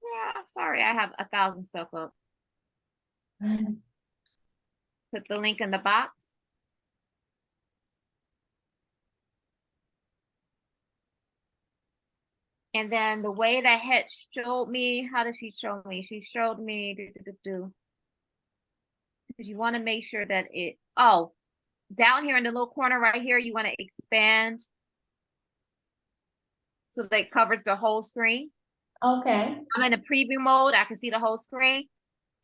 B: Yeah, sorry, I have 1,000 stuff up. Put the link in the box. And then the way that Het showed me, how did she show me? She showed me, because you want to make sure that down here in the little corner right here, you want to expand so that it covers the whole screen.
C: Okay.
B: I'm in a preview mode. I can see the whole screen.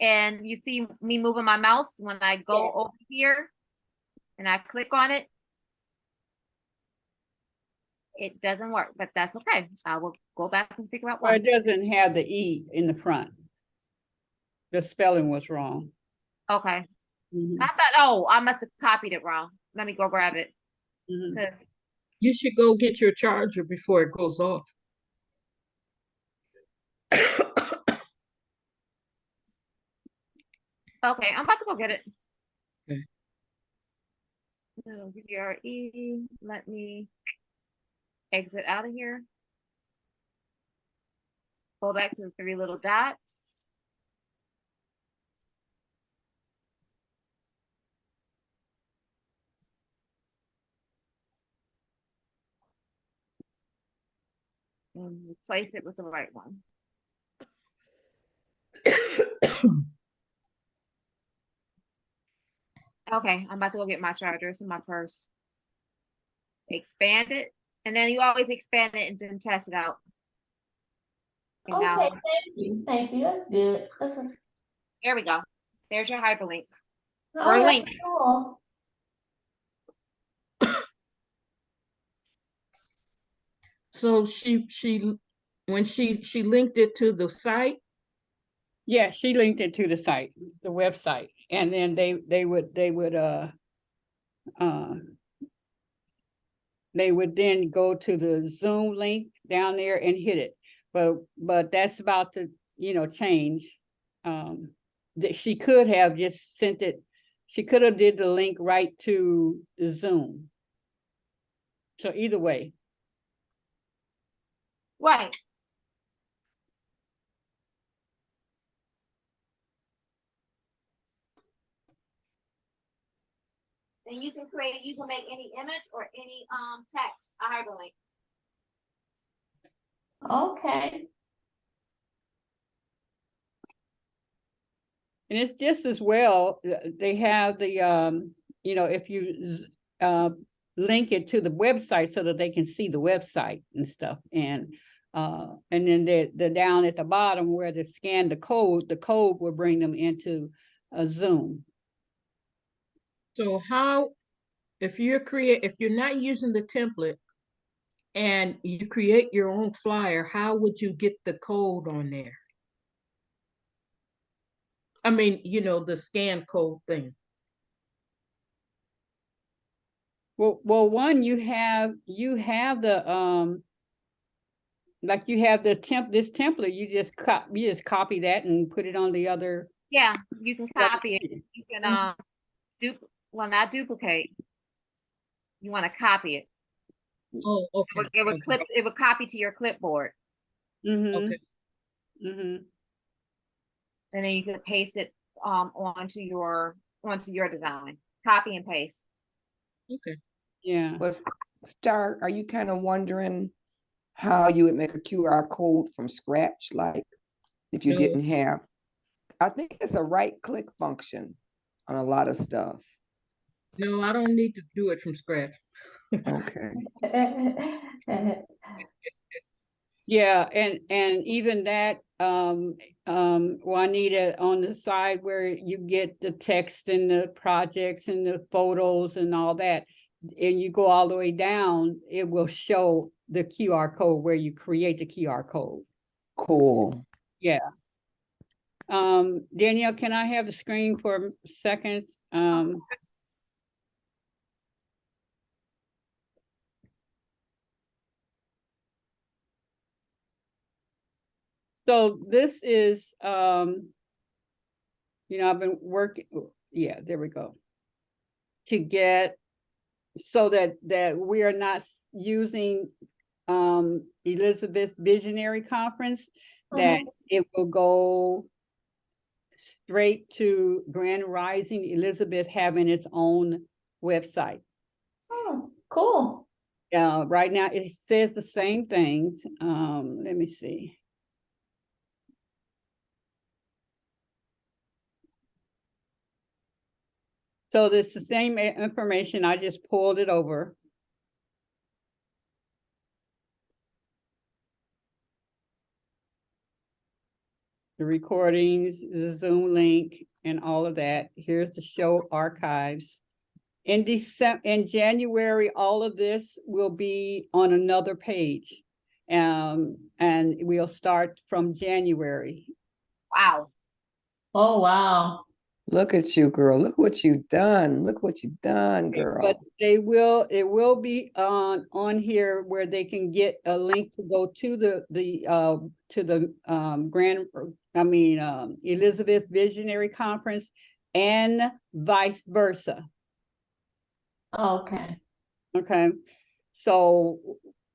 B: And you see me moving my mouse when I go over here and I click on it. It doesn't work, but that's okay. I will go back and figure out
A: Well,
B: why.
A: it doesn't have the E in the front. The spelling was wrong.
B: Okay.
A: Mhm,
B: I thought, I must have copied it wrong. Let me go grab it.
A: mhm.
B: 'Cause
D: You should go get your charger before it goes off.
B: okay, I'm about to go get it.
D: Okay.
B: No, GRE. Let me exit out of here. Go back to the 3 little dots. And replace it with the right one. Okay, I'm about to go get my charger. It's in my purse. Expand it. And then you always expand it and then test it out. And
C: Okay,
B: now,
C: thank you. Thank you. That's good.
B: here we go. There's your hyperlink.
C: Oh,
B: Or
C: that's
B: link.
C: cool.
D: So when she linked it to the site.
A: Yeah, she linked it to the site, the website, and then they would then go to the Zoom link down there and hit it. But that's about to, change. That she could have just sent it. She could have did the link right to the Zoom. So either way.
B: Right. And you can make any image or any text, a hyperlink.
C: Okay.
A: And it's just as well, they have the, if you link it to the website so that they can see the website and stuff. And then the down at the bottom where they scan the code will bring them into a Zoom.
D: So how, if you're not using the template and you create your own flyer, how would you get the code on there? I mean, the scan code thing.
A: Well, one, you have the like you have this template, you just copy that and put it on the other.
B: Yeah, you can copy it. You can not duplicate. You want to copy it.
D: Oh, okay.
B: It would copy to your clipboard.
D: Okay.
B: And then you can paste it onto your design. Copy and paste.
D: Okay.
A: Yeah.
E: But Star, are you kind of wondering how you would make a QR code from scratch? Like if you
D: No.
E: didn't have, I think it's a right click function on a lot of stuff.
D: No, I don't need to do it from scratch.
E: Okay.
A: Yeah, and even that, Juanita, on the side where you get the text and the projects and the photos and all that, and you go all the way down, it will show the QR code where you create the QR code.
E: Cool.
A: Yeah. Danielle, can I have the screen for a second? So this is, I've been working, yeah, there we go. To get, so that we are not using Elizabeth's Visionary Conference, that it will go straight to Grand Rising Elizabeth having its own website.
C: Oh, cool.
A: Right now it says the same things. Let me see. So it's the same information. I just pulled it over. The recordings, the Zoom link, and all of that. Here's the show archives. In January, all of this will be on another page. And we'll start from January.
B: Wow.
C: Oh, wow.
E: Look at you, girl. Look what you've done. Look what you've done, girl.
A: But it will be on here where they can get a link to go to the Elizabeth Visionary Conference and vice versa.
C: Okay.
A: Okay. So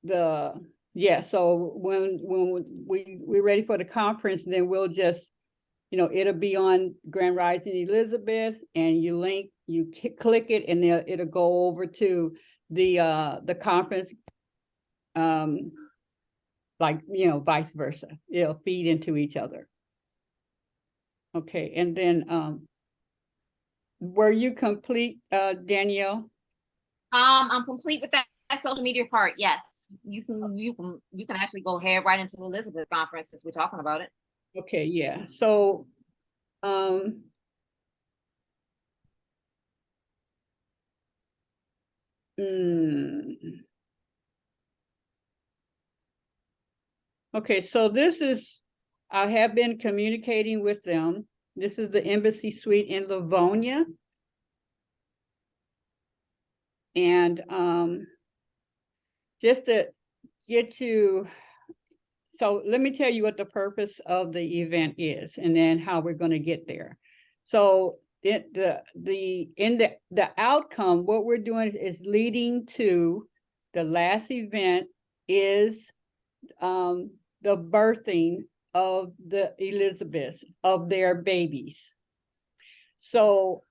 A: so when we're ready for the conference, then we'll just, it'll be on Grand Rising Elizabeth, and you click it, and it'll go over to the conference, vice versa. It'll feed into each other. Okay, and then were you complete, Danielle?
B: I'm complete with that social media part. Yes, you can actually go ahead right into the Elizabeth conference since we're talking about it.
A: Okay, yeah. So okay, so I have been communicating with them. This is the Embassy Suite in Livonia. And just to get you, so let me tell you what the purpose of the event is, and then how we're going to get there. So the outcome, what we're doing is leading to the last event is the birthing of the Elizabeth, of their babies. So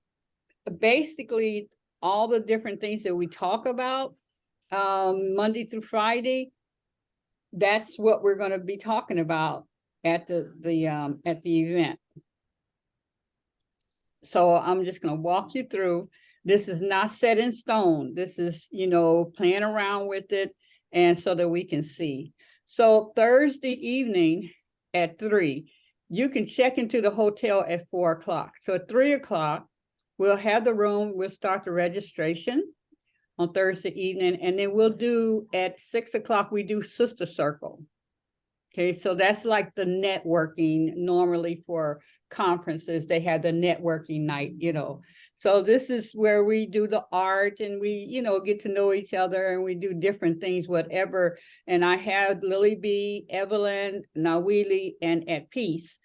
A: basically, all the different things that we talk about, Monday through Friday, that's what we're going to be talking about at the event. So I'm just going to walk you through. This is not set in stone. This is, playing around with it, and so that we can see. So Thursday evening at 3, you can check into the hotel at 4 o'clock. So at 3 o'clock, we'll have the room. We'll start the registration on Thursday evening, and then we'll do at 6 o'clock, we do Sister Circle. Okay, so that's like the networking. Normally for conferences, they have the networking night, So this is where we do the art, and we, get to know each other, and we do different things, whatever. And I have Lily B, Evelyn, Nawili, and At Peace,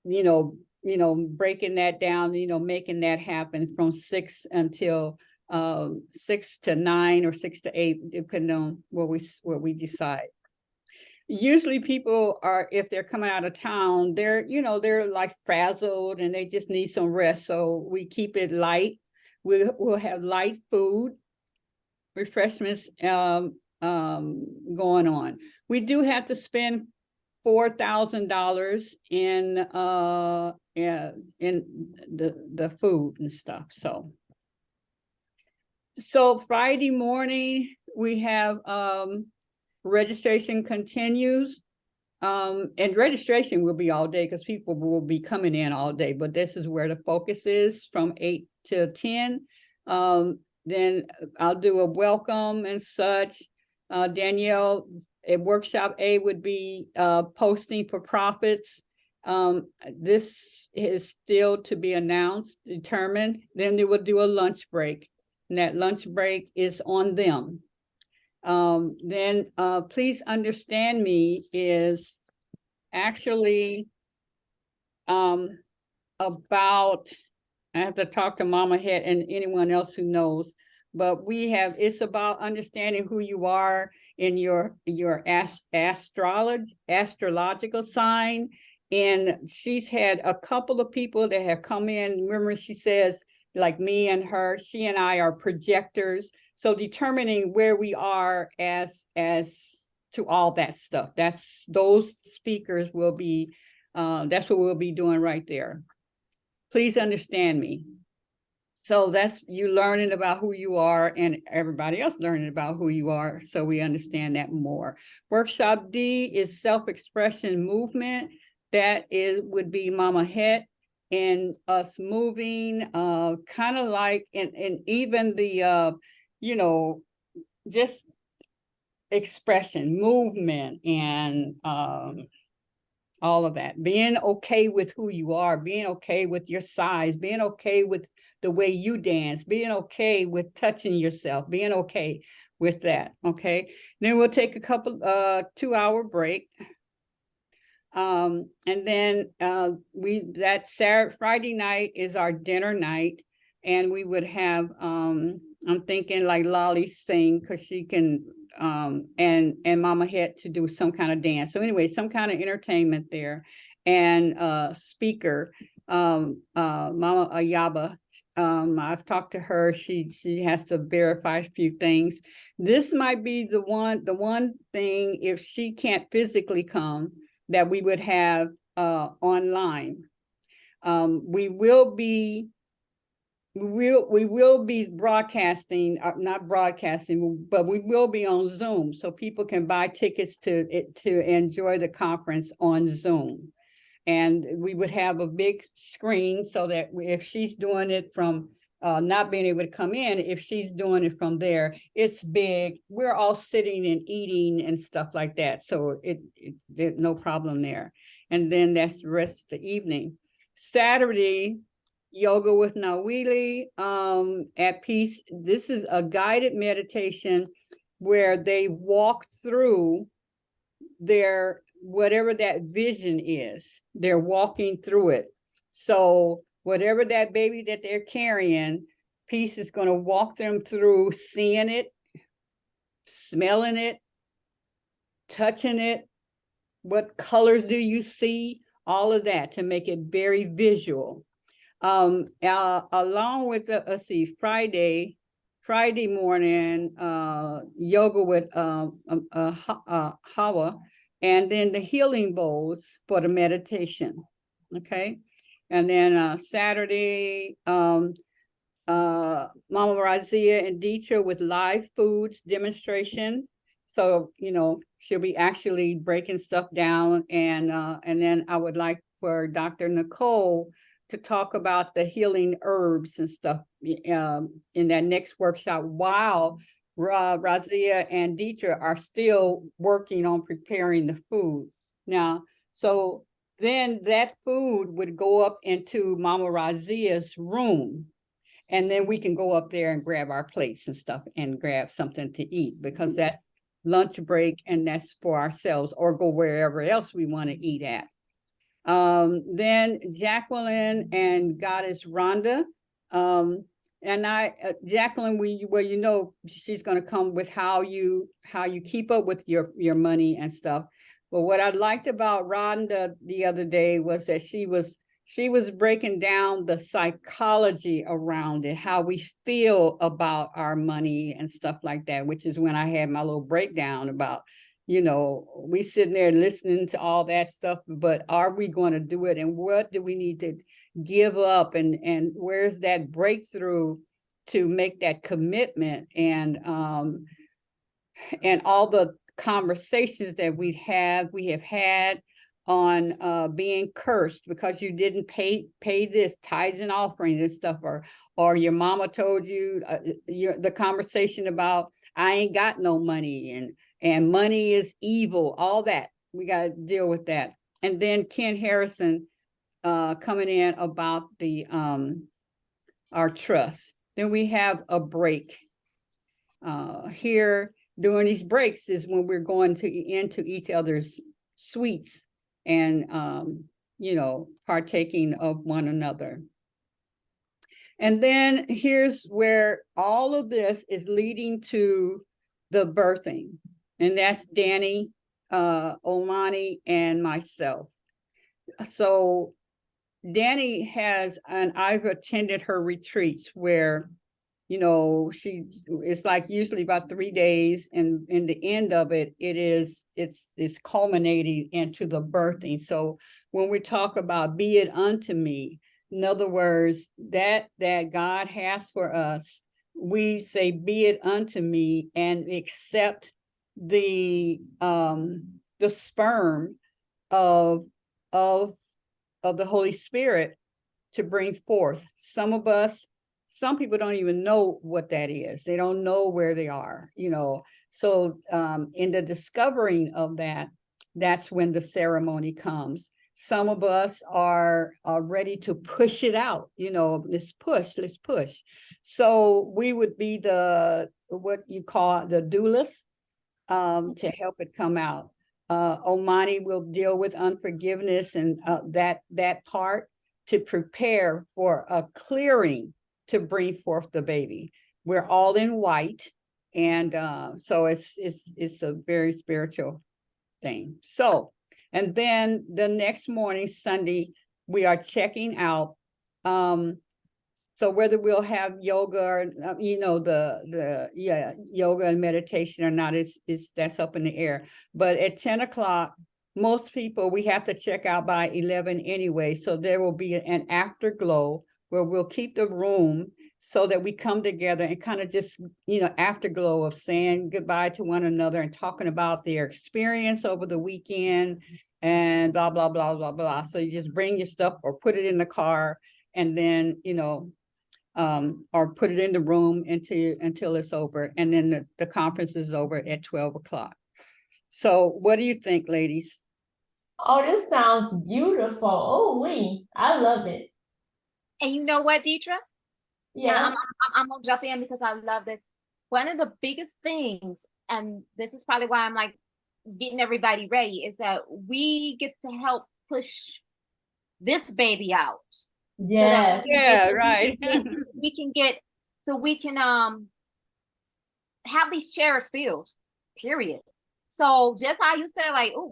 A: breaking that down, making that happen from 6 until 6 to 9 or 6 to 8, depending on what we decide. Usually people are, if they're coming out of town, they're like frazzled and they just need some rest. So we keep it light. We'll have light food, refreshments going on. We do have to spend $4,000 in the food and stuff. So Friday morning we have registration continues, and registration will be all day because people will be coming in all day, but this is where the focus is from 8 to 10. Then I'll do a welcome and such. Danielle, at workshop A would be posting for profits. This is still to be announced, determined. Then they will do a lunch break, and that lunch break is on them. Then please understand me is actually about, I have to talk to Mama Het and anyone else who knows, but it's about understanding who you are in your astrological sign. And she's had a couple of people that have come in. Remember, she says, like me and her, she and I are projectors. So determining where we are as to all that stuff, those speakers will be, that's what we'll be doing right there. Please understand me. So that's you learning about who you are and everybody else learning about who you are, so we understand that more. Workshop D is self-expression movement. That would be Mama Het and us moving, kind of like, and even the, just expression, movement, and all of that, being okay with who you are, being okay with your size, being okay with the way you dance, being okay with touching yourself, being okay with that. Okay, then we'll take a couple 2-hour break, and then Friday night is our dinner night, and we would have I'm thinking like Lolly sing, because she can, and Mama Het to do some kind of dance. So anyway, some kind of entertainment there, and speaker, Mama Ayaba. I've talked to her. She has to verify a few things. This might be the one thing, if she can't physically come, that we would have online. We will be broadcasting, not broadcasting, but we will be on Zoom, so people can buy tickets to enjoy the conference on Zoom. And we would have a big screen so that if she's doing it from not being able to come in, if she's doing it from there, it's big. We're all sitting and eating and stuff like that. So there's no problem there. And then that's the rest of the evening. Saturday, yoga with Nawili, At Peace. This is a guided meditation where they walk through their, whatever that vision is, they're walking through it. So whatever that baby that they're carrying, Peace is going to walk them through seeing it, smelling it, touching it. What colors do you see? All of that to make it very visual. Along with the, let's see, Friday morning, yoga with Hawa, and then the healing bowls for the meditation. Okay. And then Saturday, Mama Razia and Dietra with live foods demonstration. So, you know, she'll be actually breaking stuff down. And then I would like for Dr. Nicole to talk about the healing herbs and stuff in that next workshop, while Razia and Dietra are still working on preparing the food. Now, so then that food would go up into Mama Razia's room. And then we can go up there and grab our plates and stuff and grab something to eat, because that's lunch break and that's for ourselves, or go wherever else we want to eat at. Then Jacqueline and Goddess Rhonda. And Jacqueline, well, you know, she's going to come with how you keep up with your money and stuff. But what I liked about Rhonda the other day was that she was breaking down the psychology around it, how we feel about our money and stuff like that, which is when I had my little breakdown about, you know, we sitting there listening to all that stuff, but are we going to do it? And what do we need to give up? And where's that breakthrough to make that commitment? And all the conversations that we have had on being cursed because you didn't pay this tithes and offerings and stuff, or your mama told you the conversation about I ain't got no money and money is evil, all that. We got to deal with that. And then Ken Harrison coming in about the our trust. Then we have a break here. During these breaks is when we're going into each other's suites and you know, partaking of one another. And then here's where all of this is leading to the birthing, and that's Danny, Omani, and myself. So Danny has, and I've attended her retreats where, you know, it's like usually about 3 days, and in the end of it, it's culminating into the birthing. So when we talk about be it unto me, in other words, that God has for us, we say be it unto me and accept the sperm of the Holy Spirit to bring forth. Some people don't even know what that is. They don't know where they are, you know. So in the discovering of that, that's when the ceremony comes. Some of us are ready to push it out, you know, let's push. So we would be what you call the doulus to help it come out. Omani will deal with unforgiveness and that part to prepare for a clearing to bring forth the baby. We're all in white, and so it's a very spiritual thing. So, and then the next morning, Sunday, we are checking out. So whether we'll have yoga or you know, yoga and meditation or not, that's up in the air. But at 10 o'clock, most people, we have to check out by 11 anyway. So there will be an afterglow where we'll keep the room so that we come together and kind of just, you know, afterglow of saying goodbye to one another and talking about their experience over the weekend and blah, blah, blah, blah, blah. So you just bring your stuff or put it in the car and then, you know, or put it in the room until it's over. And then the conference is over at 12 o'clock. So what do you think, ladies?
C: Oh, this sounds beautiful. Oh, I love it.
B: And you know what, Dietra?
C: Yeah.
B: I'm gonna jump in because I love this. One of the biggest things, and this is probably why I'm like getting everybody ready, is that we get to help push this baby out.
C: Yes.
A: Yeah, right.
B: We can have these chairs filled, period. So just how you said, like, oh,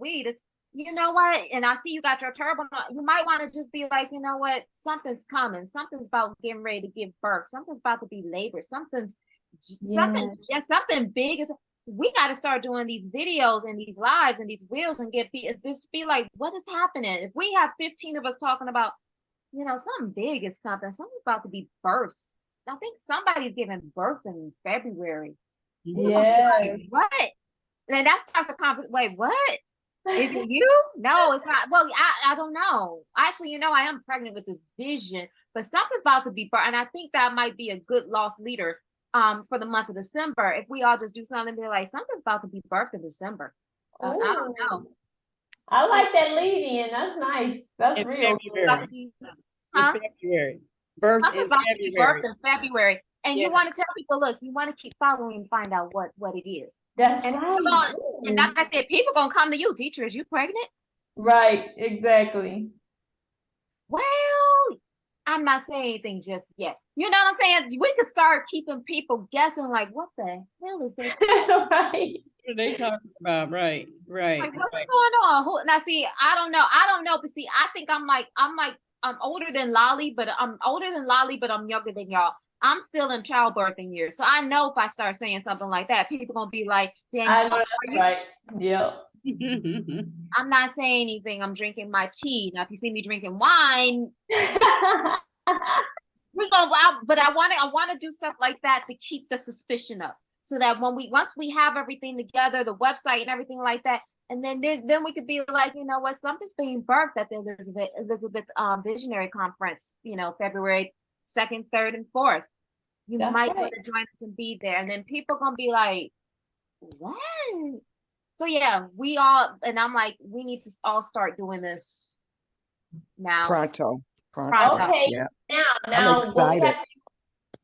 B: you know what? And I see you got your turban on. You might want to just be like, you know what? Something's coming. Something's about getting ready to give birth. Something's about to be labor. Something's just something big. We got to start doing these videos and these lives and these reels and get just be like, what is happening? If we have 15 of us talking about, you know, something big is coming. Something's about to be birthed. I think somebody's giving birth in February.
C: Yeah.
B: Like, what? And then that starts a conversation. Wait, what? Is it you? No, it's not. Well, I don't know. Actually, you know, I am pregnant with this vision, but something's about to be birthed. And I think that might be a good lost leader for the month of December. If we all just do something and be like, something's about to be birthed in December. I don't know.
C: I like that lead in. That's nice. That's
A: In
C: real.
A: February.
B: Huh?
A: In February. Birth
B: Something's
A: in
B: about to be
A: February.
B: birthed in February. And
A: Yeah.
B: you want to tell people, look, you want to keep following and find out what it is.
C: That's
B: And
C: right.
B: and like I said, people gonna come to you, teacher, is you pregnant?
C: Right, exactly.
B: Well, I'm not saying anything just yet. You know what I'm saying? We could start keeping people guessing, like, what the hell is this?
C: Right.
A: What are they talking about? Right, right.
B: Like, what's
A: right.
B: going on? Now, see, I don't know, but see, I think I'm older than Lolly, but I'm younger than y'all. I'm still in childbirthing years, so I know if I start saying something like that, people gonna be like,
C: I know
B: Danielle,
C: that's right. Yep.
B: I'm not saying anything. I'm drinking my tea. Now, if you see me drinking wine, but I want to do stuff like that to keep the suspicion up, so that once we have everything together, the website and everything like that, and then we could be like, you know what, something's being birthed at the Elizabeth Visionary Conference, you know, February 2nd, 3rd, and 4th. You
C: That's
B: might
C: right.
B: want to join us and be there, and then people gonna be like, what? So yeah, I'm like, we need to all start doing this now.
E: Pronto.
C: Okay,
E: Yeah.
C: now what we
E: excited.
C: have to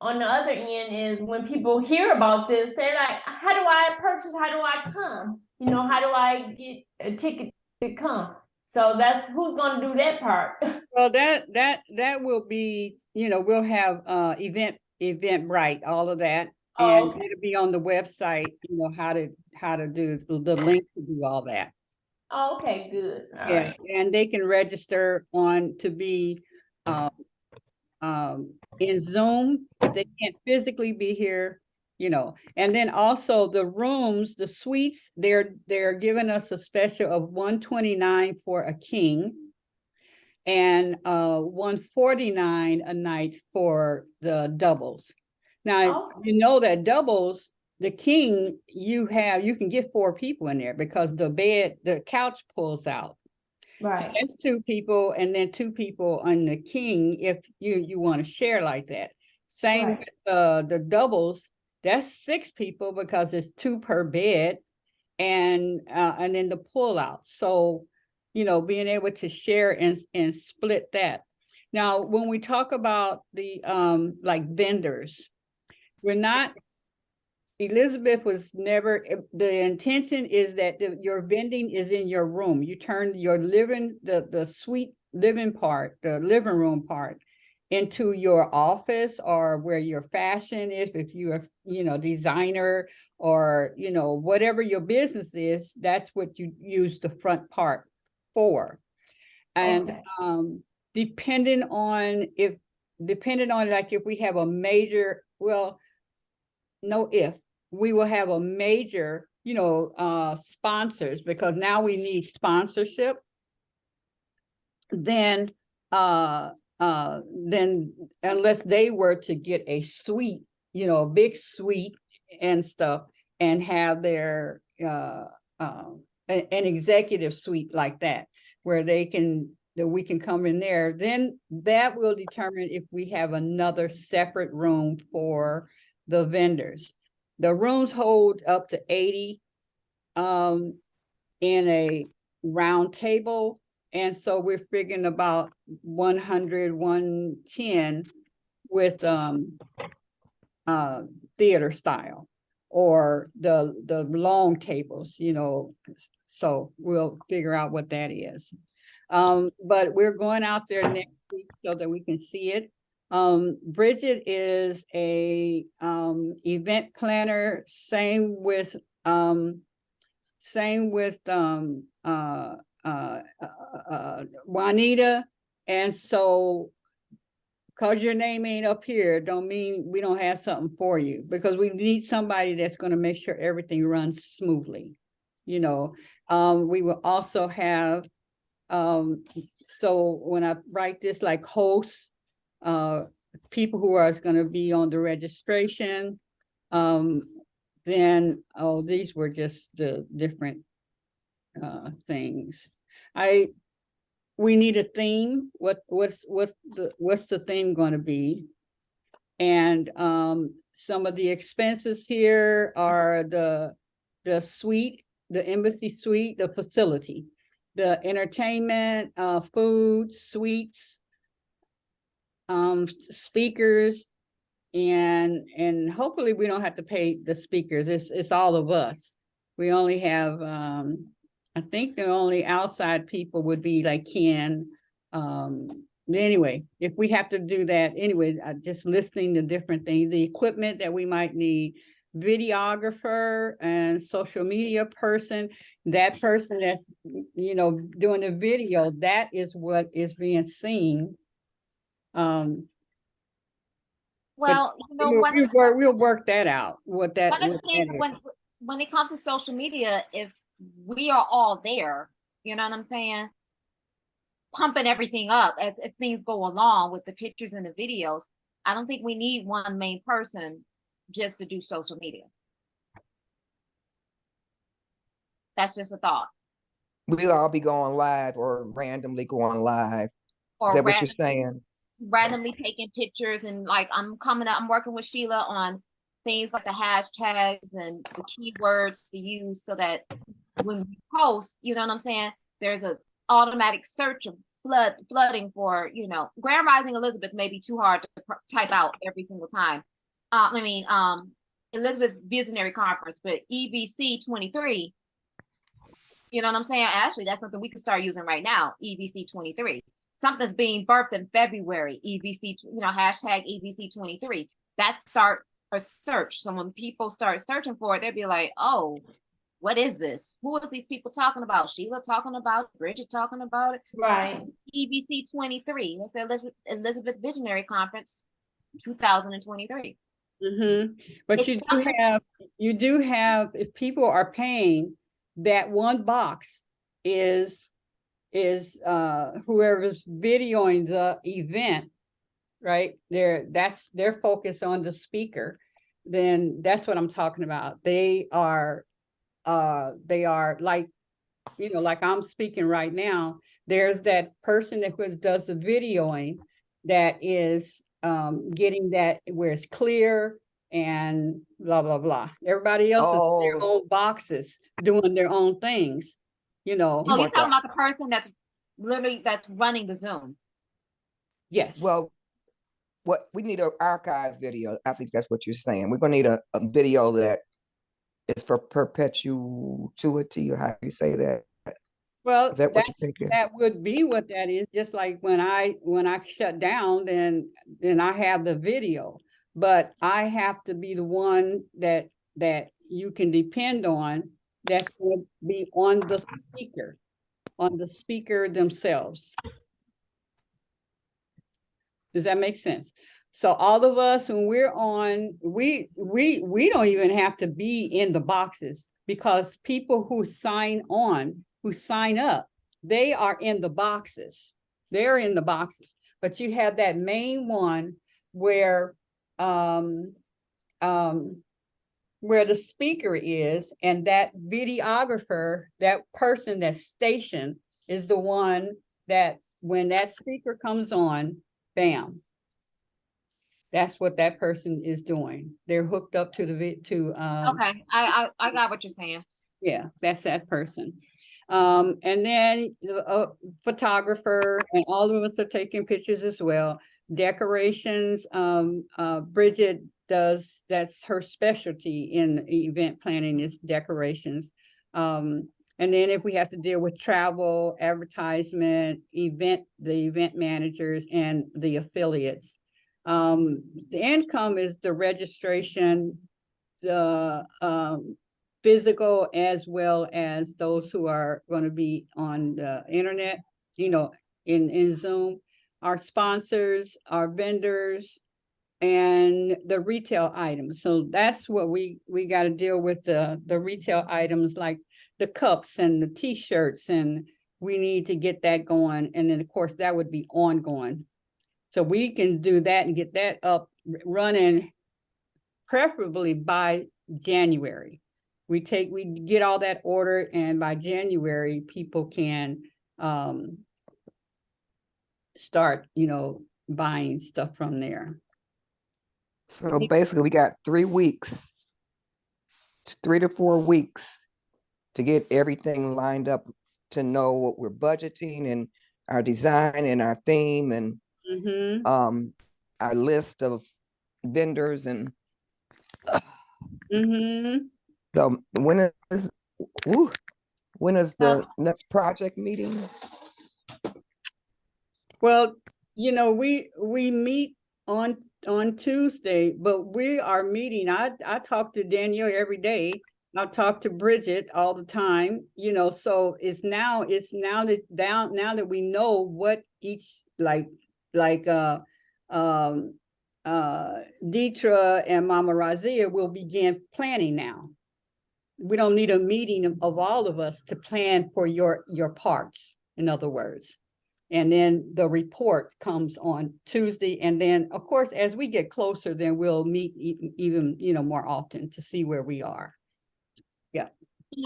C: on the other end is when people hear about this, they're like, how do I purchase? How do I come? You know, how do I get a ticket to come? So that's who's going to do that part.
A: Well, that will be, you know, we'll have Eventbrite, all of that. And
C: Oh, okay.
A: it'll be on the website, you know, how to do the link to do all that.
C: Oh, okay, good. All
A: Yeah,
C: right.
A: and they can register on to be in Zoom if they can't physically be here, you know. And then also the rooms, the suites, they're giving us a special of $129 for a king and $149 a night for the doubles. Now,
C: Okay.
A: you know that doubles, the king, you can get 4 people in there because the couch pulls out. So
C: Right.
A: that's 2 people and then 2 people on the king if you want to share like that. Same
C: Right.
A: with the doubles, that's 6 people because it's 2 per bed and then the pull out. So, you know, being able to share and split that. Now, when we talk about the like vendors, we're not, Elizabeth was never, the intention is that your vending is in your room. You turn your the suite living part, the living room part, into your office or where your fashion is, if you're, you know, designer or, you know, whatever your business is, that's what you use the front part for. And
C: Okay.
A: depending on like if we have a major, well, no, if we will have a major, you know, sponsors, because now we need sponsorship, then unless they were to get a suite, you know, a big suite and stuff, and have their an executive suite like that, where we can come in there, then that will determine if we have another separate room for the vendors. The rooms hold up to 80 in a round table. And so we're figuring about 100, 110 with theater style or the long tables, you know. So we'll figure out what that is. But we're going out there next week so that we can see it. Bridget is a event planner, same with Juanita. And so, cause your name ain't up here, don't mean we don't have something for you, because we need somebody that's gonna make sure everything runs smoothly. You know, we will also have, so when I write this, like hosts, people who are gonna be on the registration, then, oh, these were just the different things. We need a theme. What's the theme going to be? And some of the expenses here are the suite, the embassy suite, the facility, the entertainment, food, suites, speakers, and hopefully we don't have to pay the speakers. It's all of us. We only have I think the only outside people would be like Ken. Anyway, if we have to do that, anyway, just listing the different things, the equipment that we might need, videographer and social media person, that person that's, you know, doing the video, that is what is being seen.
B: Well, you know,
A: We'll work that out, what that
B: one of the things
A: is.
B: when it comes to social media, if we are all there, you know what I'm saying, pumping everything up as things go along with the pictures and the videos, I don't think we need one main person just to do social media. That's just a thought.
E: We'll all be going live or randomly going live.
B: Or
E: Is that what you're saying?
B: Randomly taking pictures, and like I'm working with Sheila on things like the hashtags and the keywords to use, so that when we post, you know what I'm saying, there's a automatic search of flooding for, you know, Grand Rising Elizabeth may be too hard to type out every single time. Elizabeth Visionary Conference, but EVC 23, you know what I'm saying? Actually, that's something we can start using right now, EVC 23. Something's being birthed in February, EVC, you know, hashtag EVC 23. That starts a search. So when people start searching for it, they'll be like, oh, what is this? Who is these people talking about? Sheila talking about it, Bridget talking about it.
C: Right.
B: EVC 23. That's the Elizabeth Visionary Conference 2023.
A: But you do have, if people are paying, that one box is whoever's videoing the event, right? That's their focus on the speaker. Then that's what I'm talking about. They are like, you know, like I'm speaking right now, there's that person that does the videoing that is getting that where it's clear and blah, blah, blah. Everybody else is in their own boxes doing their own things, you know.
B: Oh, you're talking about the person that's running the Zoom.
A: Yes.
E: Well, what we need an archive video. I think that's what you're saying. We're gonna need a video that is for perpetuity, or how do you say that?
A: Well,
E: is that what you're thinking?
A: That would be what that is. Just like when I shut down, then I have the video, but I have to be the one that you can depend on. That's going to be on the speaker themselves. Does that make sense? So all of us, when we're on, we don't even have to be in the boxes, because people who sign up, they are in the boxes. They're in the boxes. But you have that main one where the speaker is, and that videographer, that person that's stationed, is the one that when that speaker comes on, bam. That's what that person is doing. They're hooked up to
B: okay, I got what you're saying.
A: Yeah, that's that person. And then a photographer, and all of us are taking pictures as well. Decorations, Bridget that's her specialty in event planning, is decorations. And then if we have to deal with travel, advertisement, the event managers and the affiliates. The income is the registration, the physical as well as those who are going to be on the internet, you know, in Zoom, our sponsors, our vendors, and the retail items. So that's what we got to deal with, the retail items like the cups and the t-shirts, and we need to get that going. And then of course that would be ongoing. So we can do that and get that up running preferably by January. We get all that ordered, and by January people can start, you know, buying stuff from there.
E: So basically we got 3 weeks, 3 to 4 weeks to get everything lined up, to know what we're budgeting and our design and our theme and our list of vendors. And so when is the next project meeting?
A: Well, you know, we meet on Tuesday, but we are meeting. I talk to Danielle every day. I talk to Bridget all the time, you know, so it's now that we know what each, Deetra and Mama Razia will begin planning now. We don't need a meeting of all of us to plan for your parts, in other words. And then the report comes on Tuesday. And then, of course, as we get closer, then we'll meet even, you know, more often to see where we are. Yeah.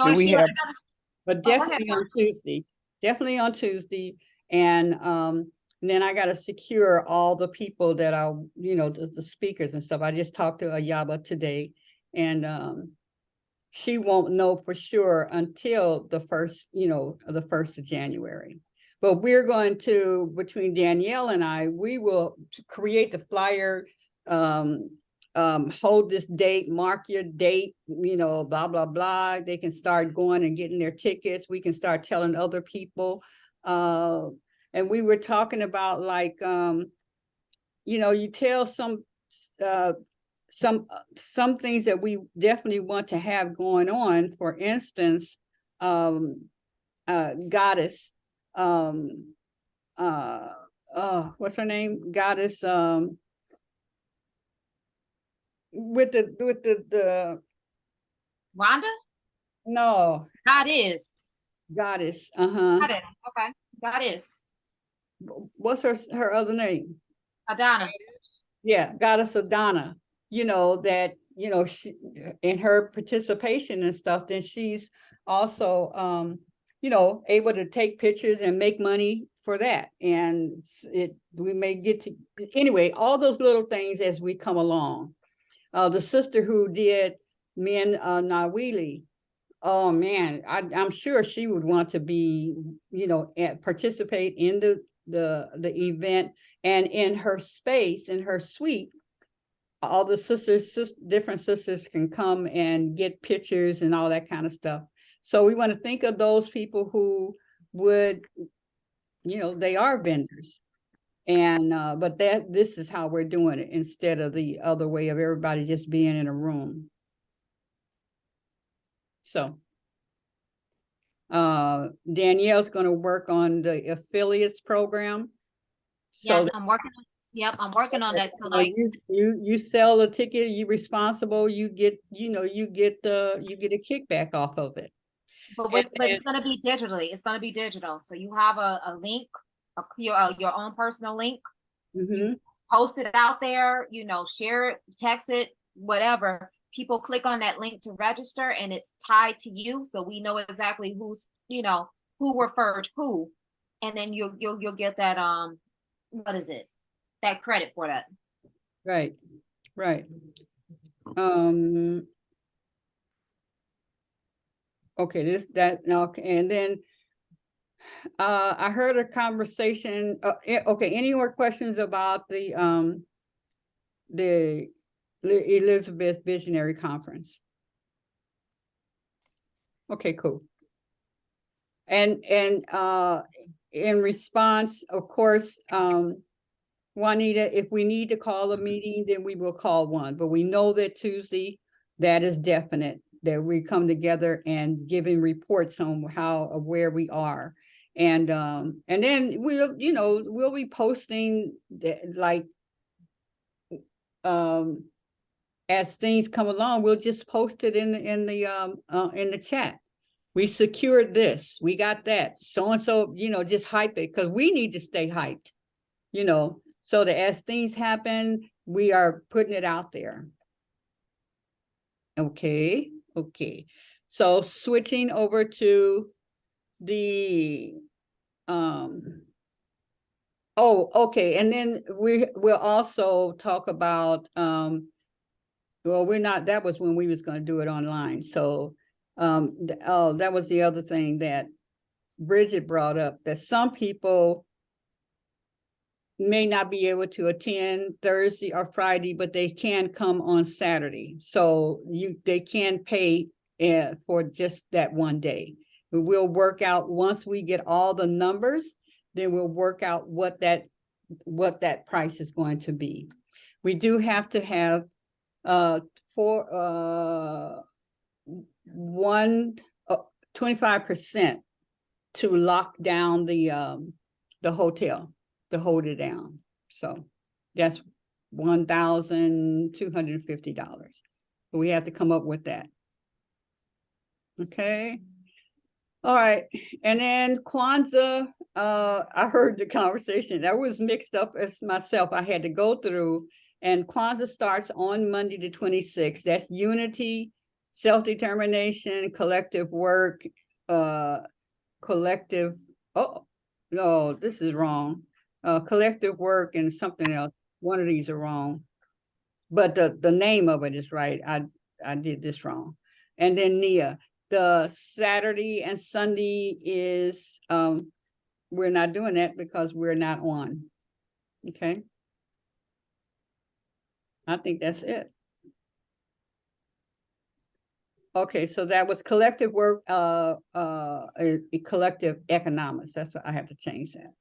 E: Do we have?
A: But definitely on Tuesday. Definitely on Tuesday. And then I got to secure all the people that are, you know, the speakers and stuff. I just talked to Ayaba today, and she won't know for sure until the 1st of January. But we're going to, between Danielle and I, we will create the flyer, hold this date, mark your date, you know, blah, blah, blah. They can start going and getting their tickets. We can start telling other people. And we were talking about, like, you know, you tell some things that we definitely want to have going on. For instance, Goddess, what's her name? Goddess, with the
B: Rhonda?
A: No.
B: Goddess.
A: Goddess,
B: Goddess. Okay. Goddess.
A: What's her other name?
B: Adana.
A: Yeah, Goddess Adana. You know, that, you know, she, in her participation and stuff, then she's also you know, able to take pictures and make money for that. And we may get to, anyway, all those little things as we come along. The sister who did Min Nawili, oh man, I'm sure she would want to be, you know, participate in the event, and in her space, in her suite, all the different sisters can come and get pictures and all that kind of stuff. So we want to think of those people who would, you know, they are vendors. And but this is how we're doing it, instead of the other way of everybody just being in a room. So Danielle's going to work on the affiliates program. So
B: yeah, I'm working on that. So like
A: you sell a ticket, you responsible, you get a kickback off of it.
B: But it's going to be digitally. It's going to be digital. So you have a link, your own personal link. You post it out there, you know, share it, text it, whatever. People click on that link to register, and it's tied to you, so we know exactly who's, you know, who referred who, and then you'll get that what is it? That credit for that.
A: Right. Okay, and then I heard a conversation. Okay, any more questions about the Elizabeth Visionary Conference? Okay, cool. And in response, of course, Juanita, if we need to call a meeting, then we will call one. But we know that Tuesday, that is definite. that we come together and giving reports on of where we are. And then we'll be posting like, as things come along, we'll just post it in the chat. We secured this, we got that, so and so, just hype it, because we need to stay hyped, so that as things happen, we are putting it out there. Okay. So switching over to the okay, and then we'll also talk about well, that was when we was going to do it online. So that was the other thing that Bridget brought up, that some people may not be able to attend Thursday or Friday, but they can come on Saturday. So they can pay for just that one day. We'll work out, once we get all the numbers, then we'll work out what that price is going to be. We do have to have 25% to lock down the hotel, to hold it down. So that's $1,250. So we have to come up with that. Okay. All right. And then Kwanzaa, I heard the conversation. That was mixed up as myself. I had to go through, and Kwanzaa starts on Monday the 26th. That's unity, self-determination, collective work, collective, oh, no, this is wrong. Collective work and something else. One of these are wrong, but the name of it is right. I did this wrong. And then Nia, the Saturday and Sunday is, we're not doing that because we're not on. Okay. I think that's it. Okay, so that was collective work, collective economics. That's what I have to change that.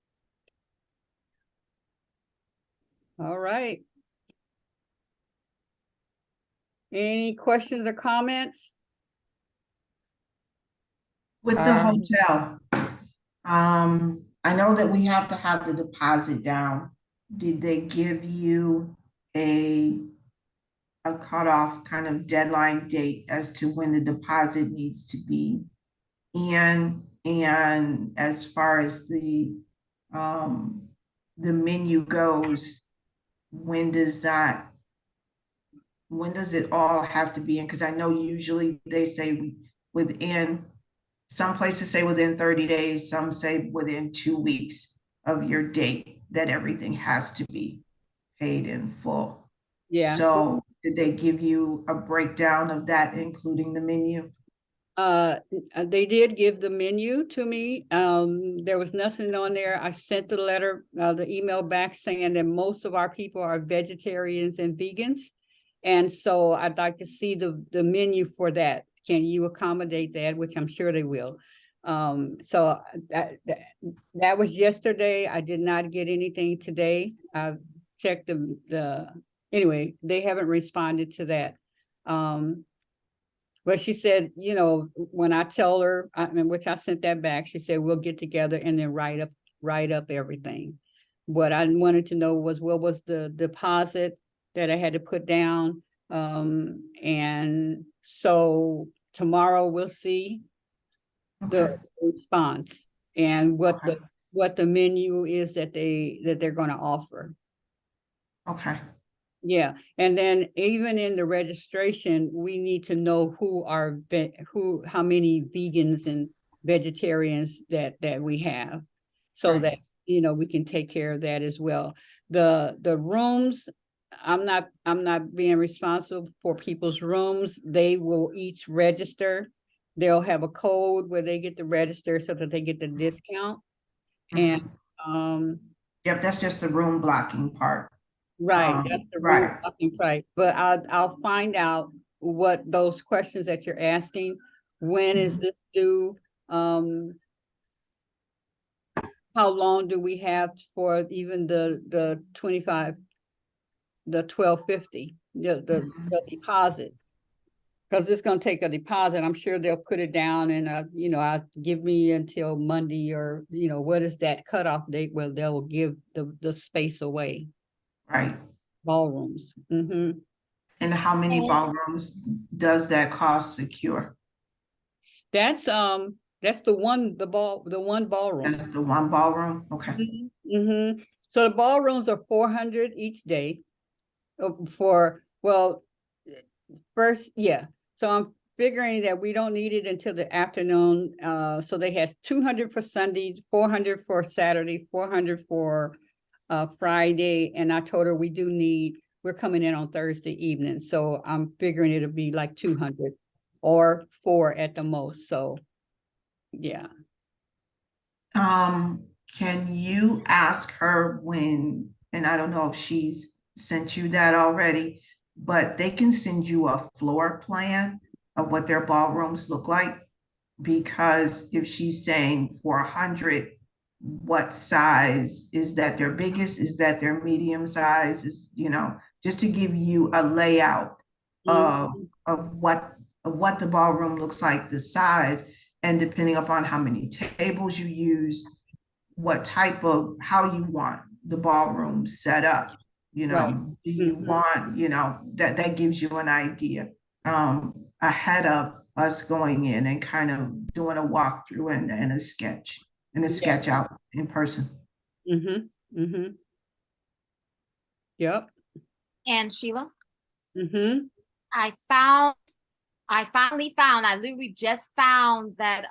A: All right. Any questions or comments?
F: With the hotel, I know that we have to have the deposit down. Did they give you a cutoff kind of deadline date as to when the deposit needs to be? And as far as the menu goes, when does it all have to be in? Because I know usually they say within, some places say within 30 days, some say within 2 weeks of your date that everything has to be paid in full.
A: Yeah.
F: So did they give you a breakdown of that, including the menu?
A: They did give the menu to me. There was nothing on there. I sent the letter, the email back saying that most of our people are vegetarians and vegans. And so I'd like to see the menu for that. Can you accommodate that? Which I'm sure they will. So that was yesterday. I did not get anything today. I checked anyway, they haven't responded to that. But she said, when I tell her, which I sent that back, she said, we'll get together and then write up everything. What I wanted to know was, what was the deposit that I had to put down? And so tomorrow we'll see the response and what the menu is that they're going to offer.
F: Okay.
A: Yeah, and then even in the registration, we need to know how many vegans and vegetarians that we have, so
F: Right.
A: that we can take care of that as well. The rooms, I'm not being responsible for people's rooms. They will each register. They'll have a code where they get to register so that they get the discount. And
F: yep, that's just the room blocking part.
A: right, that's the
F: right.
A: right. But I'll find out what those questions that you're asking. When is this due? How long do we have for even the 25, the 1250, the deposit? because it's gonna take a deposit. I'm sure they'll put it down and, you know, give me until Monday or, you know, what is that cutoff date where they'll give the space away,
F: Right.
A: ballrooms. Mm-hmm.
F: And how many
C: And-
F: ballrooms does that cost secure?
A: That's the one ballroom.
F: That's the one ballroom? Okay.
A: Mm-hmm. So the ballrooms are 400 each day first, yeah. So I'm figuring that we don't need it until the afternoon. So they have 200 for Sunday, 400 for Saturday, 400 for Friday. And I told her we're coming in on Thursday evening. So I'm figuring it'll be like 200 or 4 at the most. So yeah.
F: Can you ask her when, and I don't know if she's sent you that already, but they can send you a floor plan of what their ballrooms look like. Because if she's saying for 100, what size is that their biggest? Is that their medium size? Is, you know, just to give you a layout of what the ballroom looks like, the size, and depending upon how many tables you use, what type of, how you want the ballroom set up. You know,
A: Right.
F: do you want, you know, that gives you an idea ahead of us going in and kind of doing a walkthrough and a sketch out in person.
A: Mm-hmm. Mm-hmm. Yep.
B: And Sheila,
A: Mm-hmm.
B: I literally just found that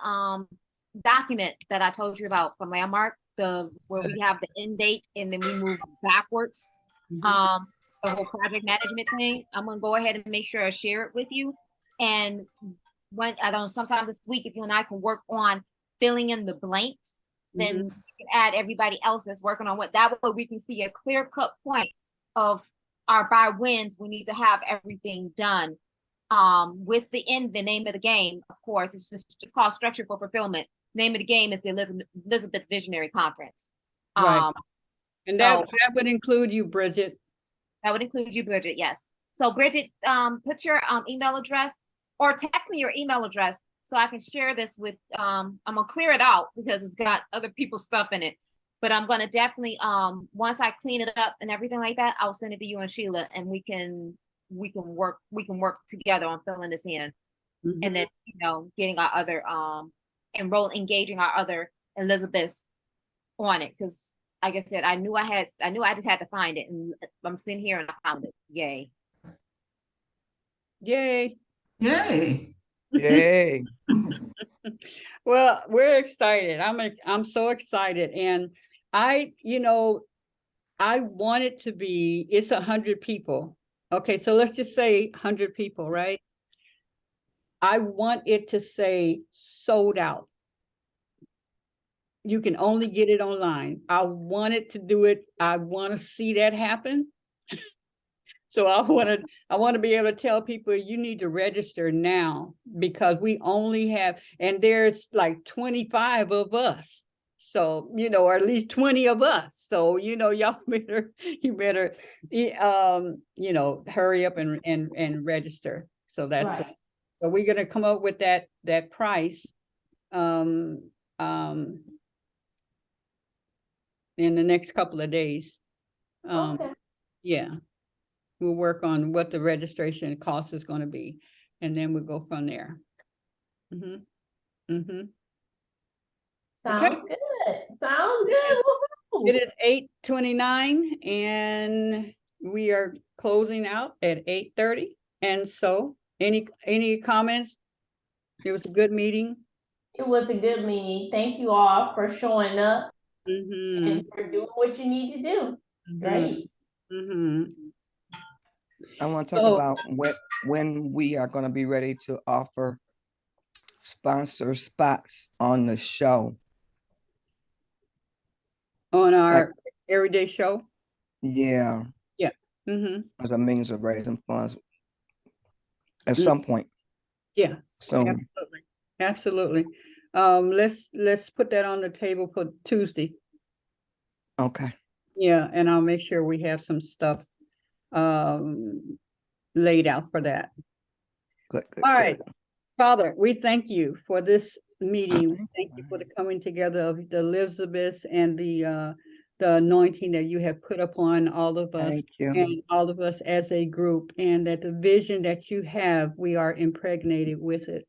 B: document that I told you about from Landmark, where we have the end date and then we move backwards.
A: Mhm.
B: The whole project management thing. I'm gonna go ahead and make sure I share it with you. And when I don't sometime this week, if you and I can work on filling in the blanks, then
A: Mhm.
B: you can add everybody else that's working on what that way we can see a clear-cut point of our by wins. We need to have everything done. With the name of the game, of course, it's called Structure for Fulfillment. Name of the game is the Elizabeth Visionary Conference.
A: Right. And
B: so
A: that would include you, Bridget.
B: that would include you, Bridget, yes. So Bridget, put your email address or text me your email address so I can share this with, I'm gonna clear it out because it's got other people's stuff in it. But I'm gonna definitely, once I clean it up and everything like that, I'll send it to you and Sheila and we can work together on filling this in.
A: Mhm.
B: And then, you know, getting our other, engaging our other Elizabeths on it. Cause like I said, I knew I just had to find it and I'm sitting here and I found it. Yay.
A: Yay.
F: Yay.
E: Yay.
A: Well, we're excited. I'm so excited. And you know, I want it to be, it's 100 people. Okay, so let's just say 100 people, right? I want it to say sold out. You can only get it online. I want it to do it. I want to see that happen. So I want to be able to tell people you need to register now because we only have, and there's like 25 of us. So, you know, or at least 20 of us. So, you know, y'all you better, you know, hurry up and register. So that's,
C: Right.
A: so we're going to come up with that price, in the next couple of days.
C: Okay.
A: Yeah. We'll work on what the registration cost is going to be, and then we'll go from there. Mm-hmm. Mm-hmm.
C: Sounds good. Sounds good. Woohoo.
A: It is 8:29 and we are closing out at 8:30. And so any comments? It was a good meeting.
C: It was a good meeting. Thank you all for showing up
A: Mm-hmm.
C: and for doing what you need to do. Great.
A: Mm-hmm.
E: I want to talk about when we are going to be ready to offer sponsor spots on the show.
A: On our
E: Like,
A: everyday show.
E: yeah,
A: Yeah. Mm-hmm.
E: as a means of raising funds at some point.
A: Yeah.
E: So
A: Absolutely. Absolutely. Let's put that on the table for Tuesday.
E: okay.
A: Yeah, and I'll make sure we have some stuff laid out for that.
E: Good, good,
A: All right.
E: good.
A: Father, we thank you for this meeting. We
E: Thank
A: thank you for the coming together of the Elizabeth and the anointing that you have put upon all of us
E: Thank you.
A: and all of us as a group, and that the vision that you have, we are impregnated with it.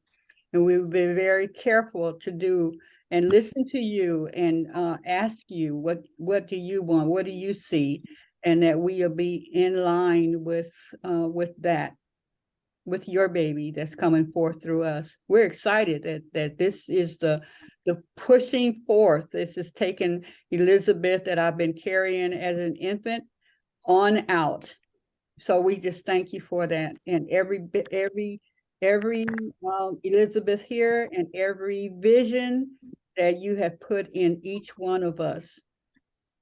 A: And we will be very careful to do and listen to you and ask you, what do you want? What do you see? And that we will be in line with that, with your baby that's coming forth through us. We're excited that this is the pushing forth. This is taking Elizabeth that I've been carrying as an infant on out. So we just thank you for that. And every Elizabeth here and every vision that you have put in each one of us.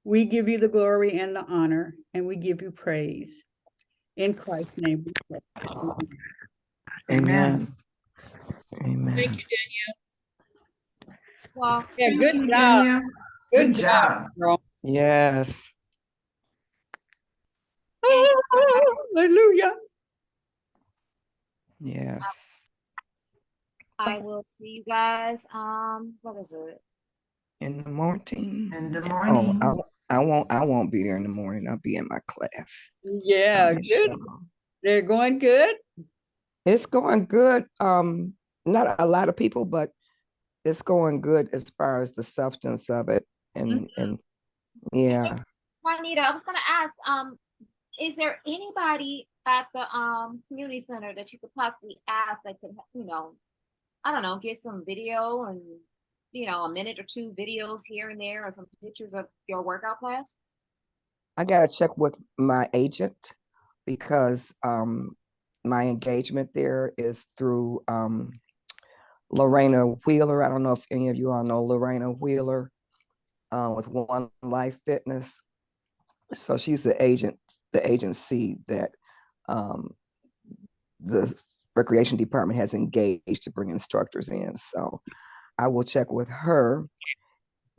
A: We give you the glory and the honor, and we give you praise. In Christ's name we pray.
F: Amen.
E: Amen.
D: Thank you, Danielle.
B: Well,
A: Yeah,
F: Thank
A: good
F: you,
A: job.
F: Danielle.
A: Good
F: Good
A: job,
F: job.
A: girl.
E: Yes.
A: Hallelujah.
E: Yes.
B: I will see you guys. What is it?
E: In the morning.
F: In the
E: Oh,
F: morning.
E: I won't be there in the morning. I'll be in my class.
A: Yeah,
E: Miss
A: good.
E: y'all.
A: They're going good.
E: It's going good. Not a lot of people, but it's going good as far as the substance of it. And yeah.
B: Juanita, I was gonna ask, is there anybody at the community center that you could possibly ask that could, I don't know, get some video and a minute or two videos here and there or some pictures of your workout class?
E: I gotta check with my agent because my engagement there is through Lorena Wheeler. I don't know if any of you all know Lorena Wheeler with One Life Fitness. So she's the agency that the recreation department has engaged to bring instructors in. So I will check with her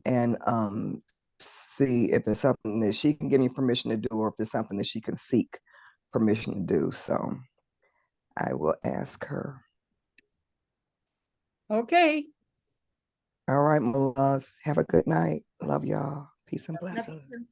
E: and see if it's something that she can give me permission to do or if it's something that she can seek permission to do. So I will ask her.
A: Okay.
E: All right, my loves. Have a good night. Love y'all. Peace and
B: Love you
E: blessings.
B: too.